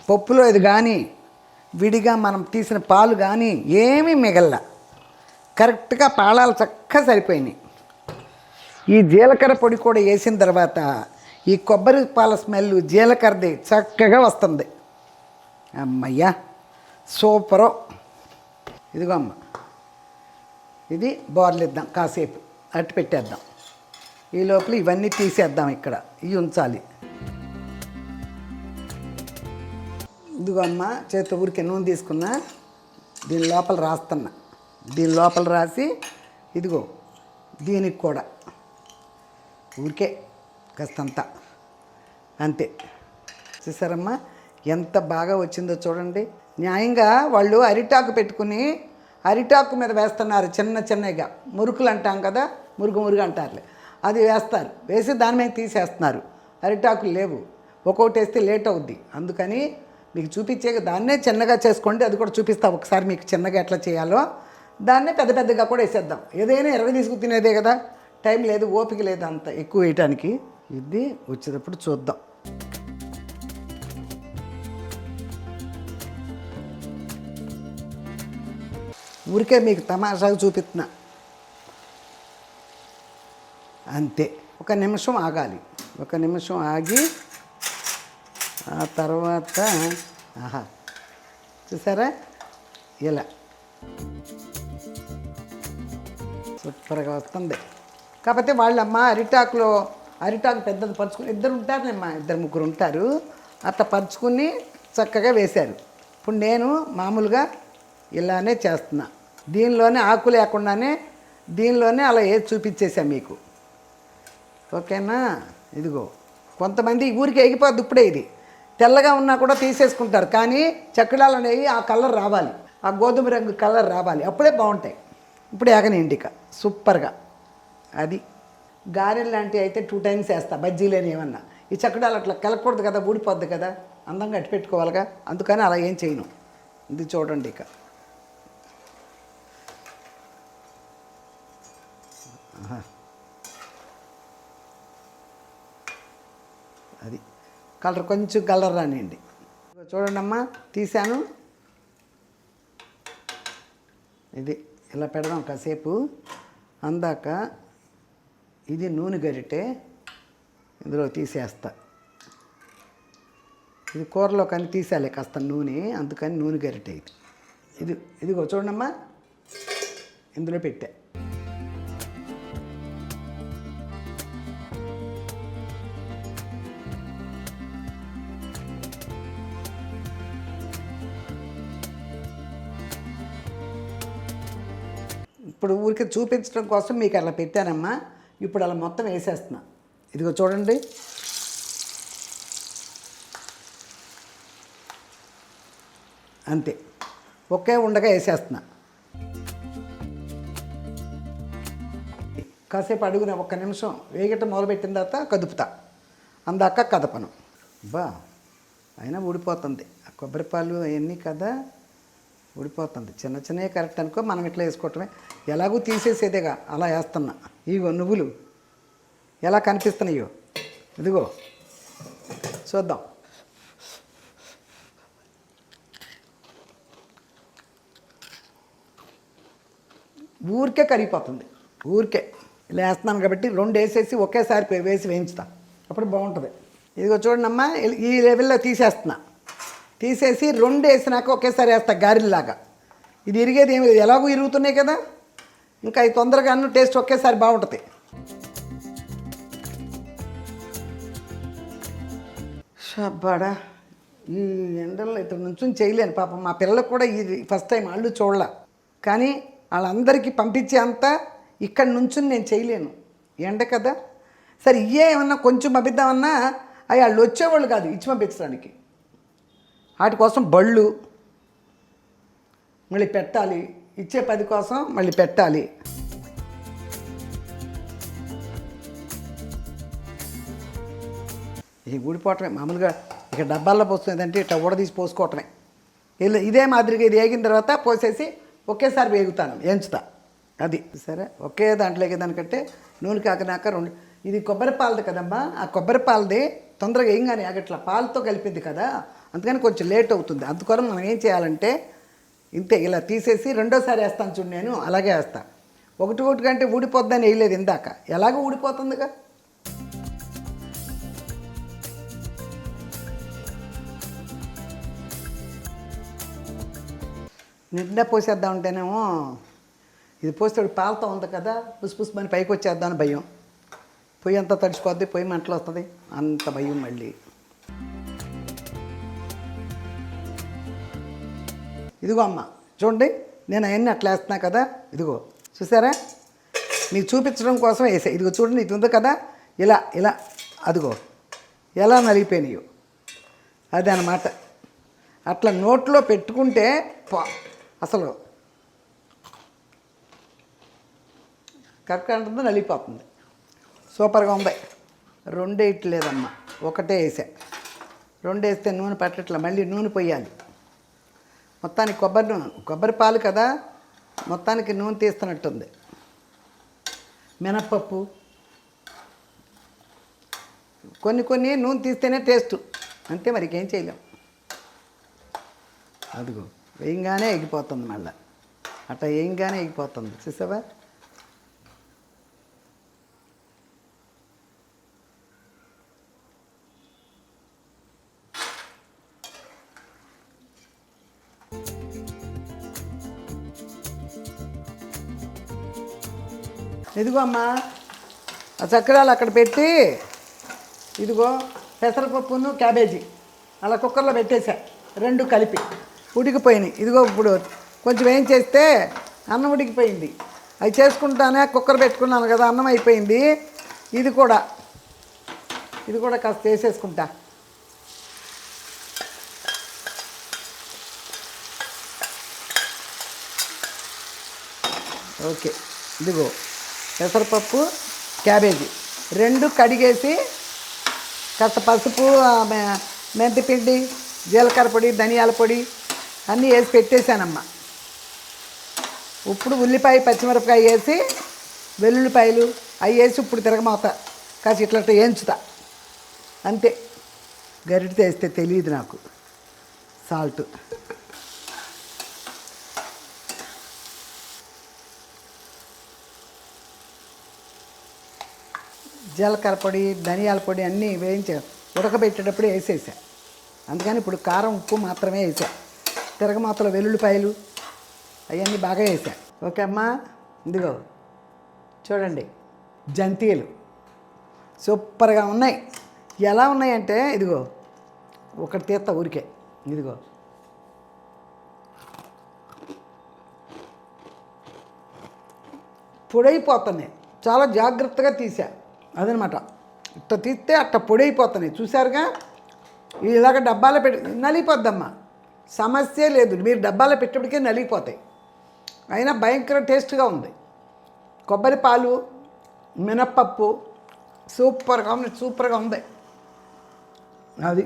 పప్పులో ఇది కానీ విడిగా మనం తీసిన పాలు కానీ ఏమీ మిగల్ల, కరెక్ట్గా పాలాలు చక్కగా సరిపోయినాయి. ఈ జీలకర్ర పొడి కూడా వేసిన తర్వాత ఈ కొబ్బరి పాల స్మెల్ జీలకర్రది చక్కగా వస్తుంది. అమ్మయ్యా, సూపరు. ఇదిగో అమ్మ, ఇది బోర్లిద్దాం, కాసేపు అట్టు పెట్టేద్దాం. ఈ లోపల ఇవన్నీ తీసేద్దాం, ఇక్కడ ఇవి ఉంచాలి. ఇదిగో అమ్మ, చేతితో ఊరికే నూనె తీసుకున్నా, దీని లోపల రాస్తున్నా. దీని లోపల రాసి ఇదిగో దీనికి కూడా ఊరికే కాస్తంత అంతే. చూసారమ్మా ఎంత బాగా వచ్చిందో చూడండి. న్యాయంగా వాళ్ళు అరిటాకు పెట్టుకుని అరిటాకు మీద వేస్తున్నారు, చిన్న చిన్నగా మురుకులు అంటాం కదా, మురుగు అంటారులే, అది వేస్తారు. వేసి దాని మీద తీసేస్తున్నారు. అరిటాకులు లేవు, ఒక్కొక్కటి వేస్తే లేట్ అవుద్ది. అందుకని మీకు చూపించే దాన్నే చిన్నగా చేసుకోండి. అది కూడా చూపిస్తా ఒకసారి మీకు చిన్నగా ఎట్లా చేయాలో. దాన్నే పెద్ద పెద్దగా కూడా వేసేద్దాం. ఏదైనా ఎర్ర తీసుకు తినేదే కదా, టైం లేదు, ఓపిక లేదు అంత ఎక్కువ వేయటానికి. ఇది వచ్చేటప్పుడు చూద్దాం. ఊరికే మీకు తమాషాగా చూపిస్తున్నా అంతే. ఒక నిమిషం ఆగాలి, ఒక నిమిషం ఆగి ఆ తర్వాత ఆహా చూసారా ఇలా సూపర్గా వస్తుంది. కాకపోతే వాళ్ళమ్మ అరిటాకు పెద్దది పరుచుకుని, 2 ఉంటారులేమ్మా, 2-3 ఉంటారు, అట్లా పరుచుకుని చక్కగా వేశారు. ఇప్పుడు నేను మామూలుగా ఇలానే చేస్తున్నా. దీనిలోనే ఆకు లేకుండానే దీనిలోనే అలా వేసి చూపించేసాను మీకు. ఓకేనా? ఇదిగో కొంతమంది ఊరికి ఎగిపోద్ది ఇప్పుడే. ఇది తెల్లగా ఉన్నా కూడా తీసేసుకుంటారు, కానీ చక్రాలు అనేవి ఆ కలర్ రావాలి, ఆ గోధుమ రంగు కలర్ రావాలి, అప్పుడే బాగుంటాయి. ఇప్పుడు ఏగనిండి ఇక సూపర్గా. అది గారెలు లాంటివి అయితే 2 టైమ్స్ వేస్తా, బజ్జీలేని ఏమన్నా. ఈ చక్రాలు అట్లా కలగకూడదు కదా, ఊడిపోద్ది కదా, అందంగా అట్టి పెట్టుకోవాలిగా, అందుకని అలా ఏం చేయను. ఇది చూడండి ఇక అది కలర్ కొంచెం కలర్ రానియండి. చూడండి అమ్మా, తీసాను. ఇది ఇలా పెడదాం కాసేపు. అందాక ఇది నూనె గరిటె ఇందులో తీసేస్తా. ఇది కూరలో కానీ తీసేయాలి కాస్త నూనె, అందుకని నూనె గరిటె ఇదిగో చూడమ్మా, ఇందులో పెట్టా. ఇప్పుడు ఊరికి చూపించడం కోసం మీకు అలా పెట్టానమ్మా. ఇప్పుడు అలా మొత్తం వేసేస్తున్నా. ఇదిగో చూడండి, అంతే. ఒకే ఉండగా వేసేస్తున్నా. కాసేపు అడుగున ఒక్క నిమిషం వేగటం మొదలుపెట్టిన తర్వాత కదుపుతా, అందాక కదపను. బా అయినా ఊడిపోతుంది ఆ కొబ్బరిపాలు అవన్నీ కదా, ఊడిపోతుంది. చిన్న చిన్నవి కరెక్ట్ అనుకో, మనం ఇట్లా వేసుకోవటమే. ఎలాగూ తీసేసేదేగా అలా వేస్తున్నా. ఇగో నువ్వులు ఎలా కనిపిస్తున్నాయో, ఇదిగో చూద్దాం. ఊరికే కరిగిపోతుంది, ఊరికే ఇలా వేస్తున్నాను కాబట్టి 2 వేసేసి ఒకేసారి వేసి వేయించుతా, అప్పుడు బాగుంటుంది. ఇదిగో చూడండమ్మా, ఈ లెవెల్లో తీసేస్తున్నా. తీసేసి 2 వేసినాక ఒకేసారి వేస్తా గారెల్లాగా. ఇది ఇరిగేది ఏమి లేదు, ఎలాగో ఇరుగుతున్నాయి కదా, ఇంకా ఇది తొందరగా అన్న టేస్ట్ ఒకేసారి బాగుంటుంది. షబ్బాడా, ఈ ఎండల్లో ఇతను నుంచి చేయలేను పాపం. మా పిల్లలకు కూడా ఇది ఫస్ట్ టైం, వాళ్ళు చూడలే. కానీ వాళ్ళందరికీ పంపించే అంత ఇక్కడి నుంచి నేను చేయలేను, ఎండ కదా. సరే ఏమన్నా కొంచెం పంపిద్దామన్నా అవి వాళ్ళు వచ్చేవాళ్ళు కాదు ఇచ్చి పంపించడానికి. వాటి కోసం బళ్ళు మళ్ళీ పెట్టాలి, ఇచ్చే 10 కోసం మళ్ళీ పెట్టాలి. ఈ ఊడిపోవటమే మామూలుగా. ఇక డబ్బాల్లో పోస్తుందంటే ఇట్లా ఊడదీసి పోసుకోవటమే. ఇదే మాదిరిగా ఇది వేగిన తర్వాత పోసేసి ఒకేసారి వేగుతాను, వేయించుతా. అది సరే. ఒకే దాంట్లోకి దానికంటే నూనె కాకనాక 2. ఇది కొబ్బరి పాలది కదమ్మా, ఆ కొబ్బరి పాలది తొందరగా ఏం కానీ అట్లా పాలతో కలిపింది కదా, అందుకని కొంచెం లేట్ అవుతుంది. అందుకోసం మనం ఏం చేయాలంటే ఇంతే, ఇలా తీసేసి రెండోసారి వేస్తాను చూడు, నేను అలాగే వేస్తాను. ఒకటి కంటే ఊడిపోద్దని వేయలేదు ఇందాక, ఎలాగో ఊడిపోతుందిగా. నిండా పోసేద్దాం ఉంటేనేమో ఇది పోస్తాడు పాలతో ఉంది కదా, పుసుపుసుమని పైకి వచ్చేద్దామని భయం. పొయ్యి అంతా తడిచిపోద్ది, పొయ్యి మంటలు వస్తుంది, అంత భయం. మళ్ళీ ఇదిగో అమ్మ చూడండి, నేను అవన్నీ అట్లా వేస్తున్నా కదా, ఇదిగో చూసారా, మీకు చూపించడం కోసం వేసా. ఇదిగో చూడండి, ఇది ఉంది కదా, ఇలా ఇలా అదిగో ఎలా నలిగిపోయినాయో, అది అన్నమాట. అట్లా నోట్లో పెట్టుకుంటే అసలు కరెక్ట్గా ఉంటుంది, నలిగిపోతుంది. సూపర్గా ఉంది. 2 వేయట్లేదమ్మా, ఒకటే వేసా. 2 వేస్తే నూనె పట్టట్లా, మళ్ళీ నూనె పోయాలి. మొత్తానికి కొబ్బరి పాలు కదా, మొత్తానికి నూనె తీస్తున్నట్టుంది. మినప్పప్పు కొన్ని నూనె తీస్తేనే టేస్ట్, అంతే, మరి ఇంకేం చేయలేం. అదిగో వేయంగానే ఎగిపోతుంది, మళ్ళీ అట్లా వేయంగానే ఎగిపోతుంది, చూసావా. ఇదిగో అమ్మా, ఆ చక్రాలు అక్కడ పెట్టి, ఇదిగో పెసరపప్పును క్యాబేజీ అలా కుక్కర్లో పెట్టేసా, 2 కలిపి ఉడికిపోయినాయి. ఇదిగో ఇప్పుడు కొంచెం ఏం చేస్తే అన్నం ఉడికిపోయింది. అవి చేసుకుంటానే కుక్కర్ పెట్టుకున్నాను కదా, అన్నం అయిపోయింది. ఇది కూడా కాస్త వేసేసుకుంటా. ఓకే, ఇదిగో పెసరపప్పు క్యాబేజీ 2 కడిగేసి కాస్త పసుపు, మెంతిపిండి, జీలకర్ర పొడి, ధనియాల పొడి అన్నీ వేసి పెట్టేశానమ్మా. ఇప్పుడు ఉల్లిపాయ పచ్చిమిరపకాయ వేసి, వెల్లుల్లిపాయలు అవి వేసి ఇప్పుడు తిరగమాత కాసి ఇట్లా వేయించుతా, అంతే. గరిటెతో వేస్తే తెలియదు నాకు. సాల్ట్, జీలకర్ర పొడి, ధనియాల పొడి అన్నీ ఉడకబెట్టేటప్పుడు వేసేసా. అందుకని ఇప్పుడు కారం, ఉప్పు మాత్రమే వేసా. తిరగమాతలో వెల్లుల్లిపాయలు అవన్నీ బాగా వేసా. ఓకే అమ్మా, ఇదిగో చూడండి, జంతికలు సూపర్గా ఉన్నాయి. ఎలా ఉన్నాయంటే ఇదిగో ఒకటి తీస్తా ఊరికే, ఇదిగో పొడైపోతున్నాయి. చాలా జాగ్రత్తగా తీసా, అదనమాట. ఇట్ట తీస్తే అట్ట పొడైపోతున్నాయి, చూసారుగా. ఇలాగ డబ్బాలో పెట్టి నలిగిపోద్దమ్మా, సమస్య లేదు. మీరు డబ్బాలో పెట్టేప్పటికే నలిగిపోతాయి. అయినా భయంకర టేస్ట్గా ఉంది. కొబ్బరి పాలు, మినప్పప్పు సూపర్గా ఉంది. అది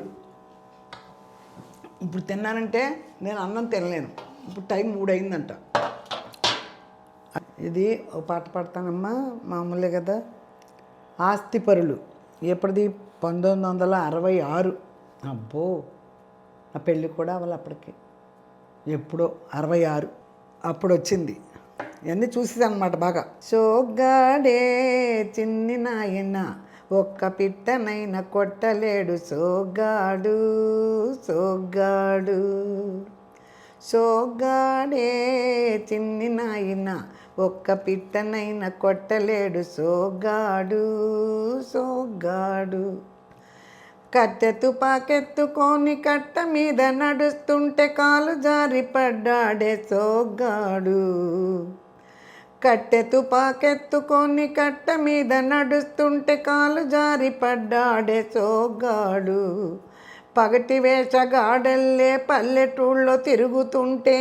ఇప్పుడు తిన్నానంటే నేను అన్నం తినలేను. ఇప్పుడు టైం 3 అయిందంట. ఇది ఒక పాట పాడతానమ్మా, మామూలే కదా. ఆస్తిపరులు ఎప్పటిది? 1966. అబ్బో, నా పెళ్ళి కూడా అవ్వాలి అప్పటికి. ఎప్పుడో 66 అప్పుడు వచ్చింది. ఇవన్నీ చూసేదన్నమాట బాగా. సోగ్గాడే చిన్ని నాయన, ఒక్క పిట్టనైనా కొట్టలేడు సోగ్గాడు సోగ్గాడు. సోగ్గాడే చిన్ని నాయన, ఒక్క పిట్టనైనా కొట్టలేడు సోగ్గాడు సోగ్గాడు. కట్టె తుపాకెత్తుకొని కట్ట మీద నడుస్తుంటే కాలు జారి పడ్డాడే సోగ్గాడు. కట్టె తుపాకెత్తుకొని కట్ట మీద నడుస్తుంటే కాలు జారి పడ్డాడే సోగ్గాడు. పగటి వేషగాడల్లే పల్లెటూళ్ళలో తిరుగుతుంటే,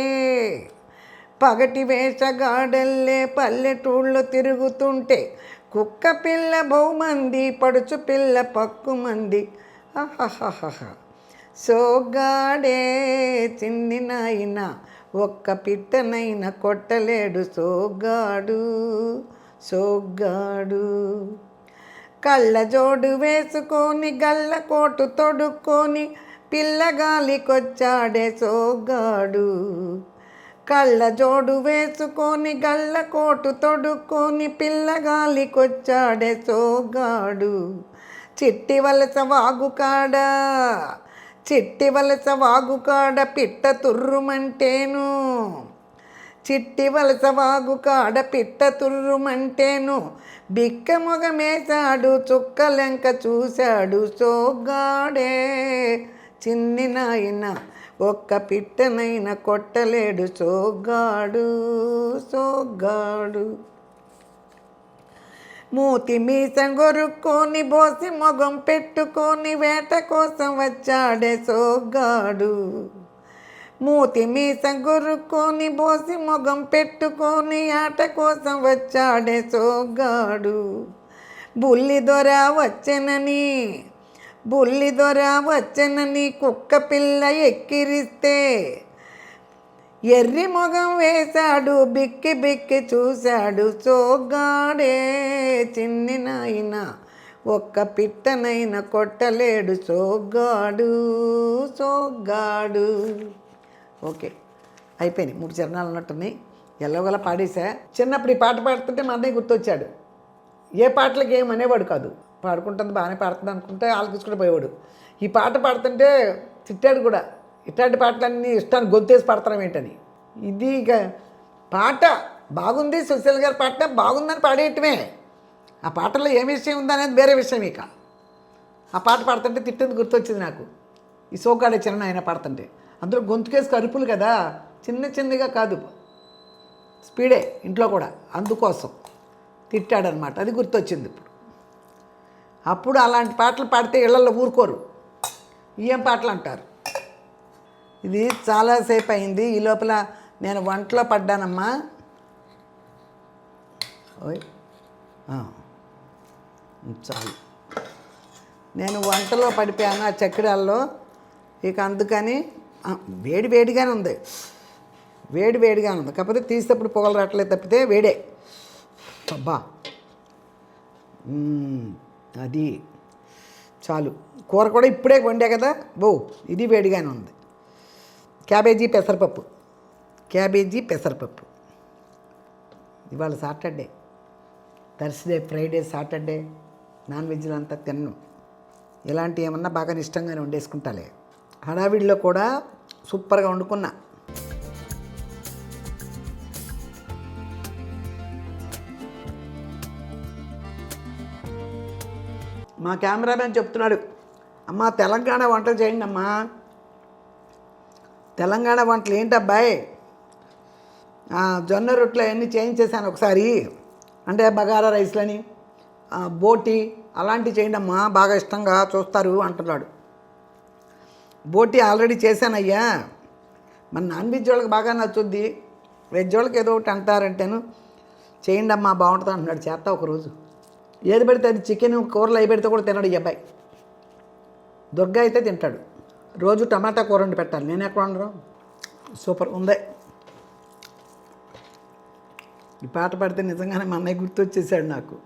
పగటి వేషగాడల్లే పల్లెటూళ్ళలో తిరుగుతుంటే, కుక్క పిల్ల బహుమంది, పడుచు పిల్ల పక్కుమంది. ఆహాహాహా. సోగ్గాడే చిన్ని నాయన, ఒక్క పిట్టనైనా కొట్టలేడు సోగ్గాడు సోగ్గాడు. కళ్ళజోడు వేసుకొని గల్ల కోటు తొడుక్కొని పిల్లగాలికొచ్చాడే సోగ్గాడు. కళ్ళజోడు వేసుకొని గల్ల కోటు తొడుక్కొని పిల్లగాలికొచ్చాడే సోగ్గాడు. చిట్టి వలస వాగుకాడ, చిట్టి వలస వాగుకాడ పిట్ట తుర్రుమంటేను, చిట్టి వలస వాగుకాడ పిట్ట తుర్రుమంటేను, బిక్క మొగమేశాడు చుక్కలెంక చూశాడు సోగ్గాడే చిన్ని నాయన, ఒక్క పిట్టనైనా కొట్టలేడు సోగ్గాడు సోగ్గాడు. మూతి మీసం గొరుక్కొని బోసి మొగం పెట్టుకొని వేట కోసం వచ్చాడే సోగ్గాడు. మూతి మీసం గొరుక్కొని బోసి మొగం పెట్టుకొని ఆట కోసం వచ్చాడే సోగ్గాడు. బుల్లిదొర వచ్చెనని, బుల్లిదొర వచ్చెనని కుక్క పిల్ల ఎక్కిరిస్తే, ఎర్రి మొగం వేశాడు బిక్కి బిక్కి చూశాడు సోగ్గాడే చిన్ని నాయన, ఒక్క పిట్టనైనా కొట్టలేడు సోగ్గాడు సోగ్గాడు. ఓకే, అయిపోయినాయి. 3 చరణాలు ఉన్నట్టున్నాయి. ఎల్లగల పాడేసా. చిన్నప్పుడు ఈ పాట పాడుతుంటే మా అన్నయ్య గుర్తొచ్చాడు. ఏ పాటలకి ఏమనేవాడు కాదు. పాడుకుంటుంది బాగానే పాడుతుంది అనుకుంటే ఆలకించుకుంటూ పోయేవాడు. ఈ పాట పాడుతుంటే తిట్టాడు కూడా. ఇట్లాంటి పాటలన్నీ ఇష్టాన్ని గొంతేసి పాడతాం ఏంటని. ఇది ఇక పాట బాగుంది, సుశీల్ గారి పాట బాగుందని పాడేయటమే. ఆ పాటలో ఏం విషయం ఉందనేది వేరే విషయం. ఇక ఆ పాట పాడుతుంటే తిట్టింది గుర్తొచ్చింది నాకు. ఈ సోగ్గాడే చిన్న ఆయన పాడుతుంటే అందులో గొంతుకేసి కరుపులు కదా, చిన్న చిన్నగా కాదు, స్పీడే ఇంట్లో కూడా, అందుకోసం తిట్టాడనమాట. అది గుర్తొచ్చింది ఇప్పుడు. అప్పుడు అలాంటి పాటలు పాడితే ఇళ్లలో ఊరుకోరు, ఏం పాటలు అంటారు. ఇది చాలాసేపు అయింది. ఈ లోపల నేను వంటలో పడ్డానమ్మా. ఓయ్ చాలు, నేను వంటలో పడిపోయాను ఆ చక్రాల్లో. ఇక అందుకని వేడిగానే ఉంది, వేడిగానే ఉంది. కాకపోతే తీసేటప్పుడు పొగలు రావట్లేదు తప్పితే వేడే. అబ్బా, అది చాలు. కూర కూడా ఇప్పుడే వండా కదా, ఇది వేడిగానే ఉంది. క్యాబేజీ పెసరపప్పు, క్యాబేజీ పెసరపప్పు. ఇవాళ Saturday, Thursday, Friday, Saturday non వెజ్లు అంతా తిన్నాను. ఇలాంటి ఏమన్నా బాగా ఇష్టంగానే వండేసుకుంటాలే. హడావిడిలో కూడా సూపర్గా వండుకున్నా. మా కెమెరామెన్ చెప్తున్నాడు, అమ్మా తెలంగాణ వంటలు చేయండి అమ్మా. తెలంగాణ వంటలు ఏంటబ్బాయి, జొన్న రొట్టెలు అవన్నీ చేయించేసాను ఒకసారి, అంటే బగారా రైస్లని, బోటి అలాంటివి చేయండి అమ్మా, బాగా ఇష్టంగా చూస్తారు అంటున్నాడు. బోటి ఆల్రెడీ చేశానయ్యా, మన నాన్ వెజ్ వాళ్ళకి బాగా నచ్చుద్ది, వెజ్ వాళ్ళకి ఏదో ఒకటి అంటారంటేను చేయండి అమ్మా బాగుంటుంది అంటున్నాడు. చేస్తా ఒకరోజు. ఏది పెడితే అది చికెన్ కూరలు అవి పెడితే కూడా తినడు ఈ అబ్బాయి. దుర్గా అయితే తింటాడు. రోజు టమాటా కూర వండి పెట్టాలి. నేను ఎక్కడ వండరు. సూపర్ ఉంది. ఈ పాట పాడితే నిజంగానే మా అన్నయ్య గుర్తొచ్చేసాడు నాకు.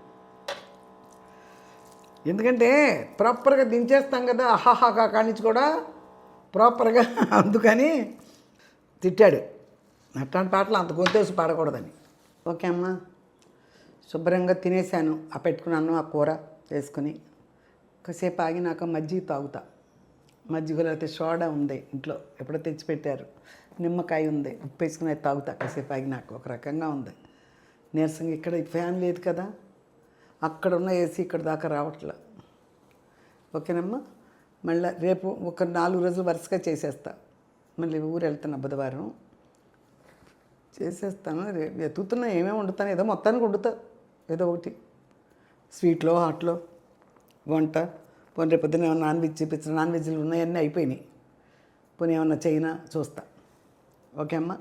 ఎందుకంటే ప్రాపర్గా దించేస్తాం కదా, అహాహా కానించి కూడా ప్రాపర్గా. అందుకని తిట్టాడు. అట్లాంటి పాటలు అంత గొంతేసి పాడకూడదని. ఓకే అమ్మా, శుభ్రంగా తినేసాను. ఆ పెట్టుకున్నాను ఆ కూర వేసుకుని. కాసేపు ఆగినాక మజ్జిగ తాగుతా. మజ్జిగలో అయితే సోడా ఉంది ఇంట్లో, ఎప్పుడో తెచ్చిపెట్టారు. నిమ్మకాయ ఉంది, ఉప్పు వేసుకుని అయితే తాగుతా. కాసేపు ఆగినాక ఒక రకంగా ఉంది నీరసంగా. ఇక్కడ ఫ్యాన్ లేదు కదా, అక్కడ ఉన్న ఏసీ ఇక్కడ దాకా రావట్లే. ఓకేనమ్మా, మళ్ళీ రేపు ఒక 4 రోజులు వరుసగా చేసేస్తా. మళ్ళీ ఊరు వెళ్తున్నా బుధవారం, చేసేస్తాను. రేపు ఎత్తుతున్నా ఏమేమి వండుతాను, ఏదో మొత్తానికి వండుతా ఏదో ఒకటి. స్వీట్లో హాట్లో వంట. పోనీ రేపు పొద్దున్న ఏమన్నా నాన్ వెజ్ చూపించిన, నాన్ వెజ్లు ఉన్నాయన్నీ అయిపోయినాయి. పోనీ ఏమన్నా చైనా చూస్తా. ఓకే అమ్మ,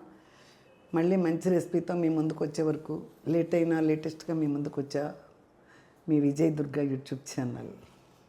మళ్ళీ మంచి రెసిపీతో మీ ముందుకు వచ్చే వరకు లేట్ అయినా లేటెస్ట్గా మీ ముందుకు వచ్చా. మీ విజయ్ దుర్గా యూట్యూబ్ ఛానల్.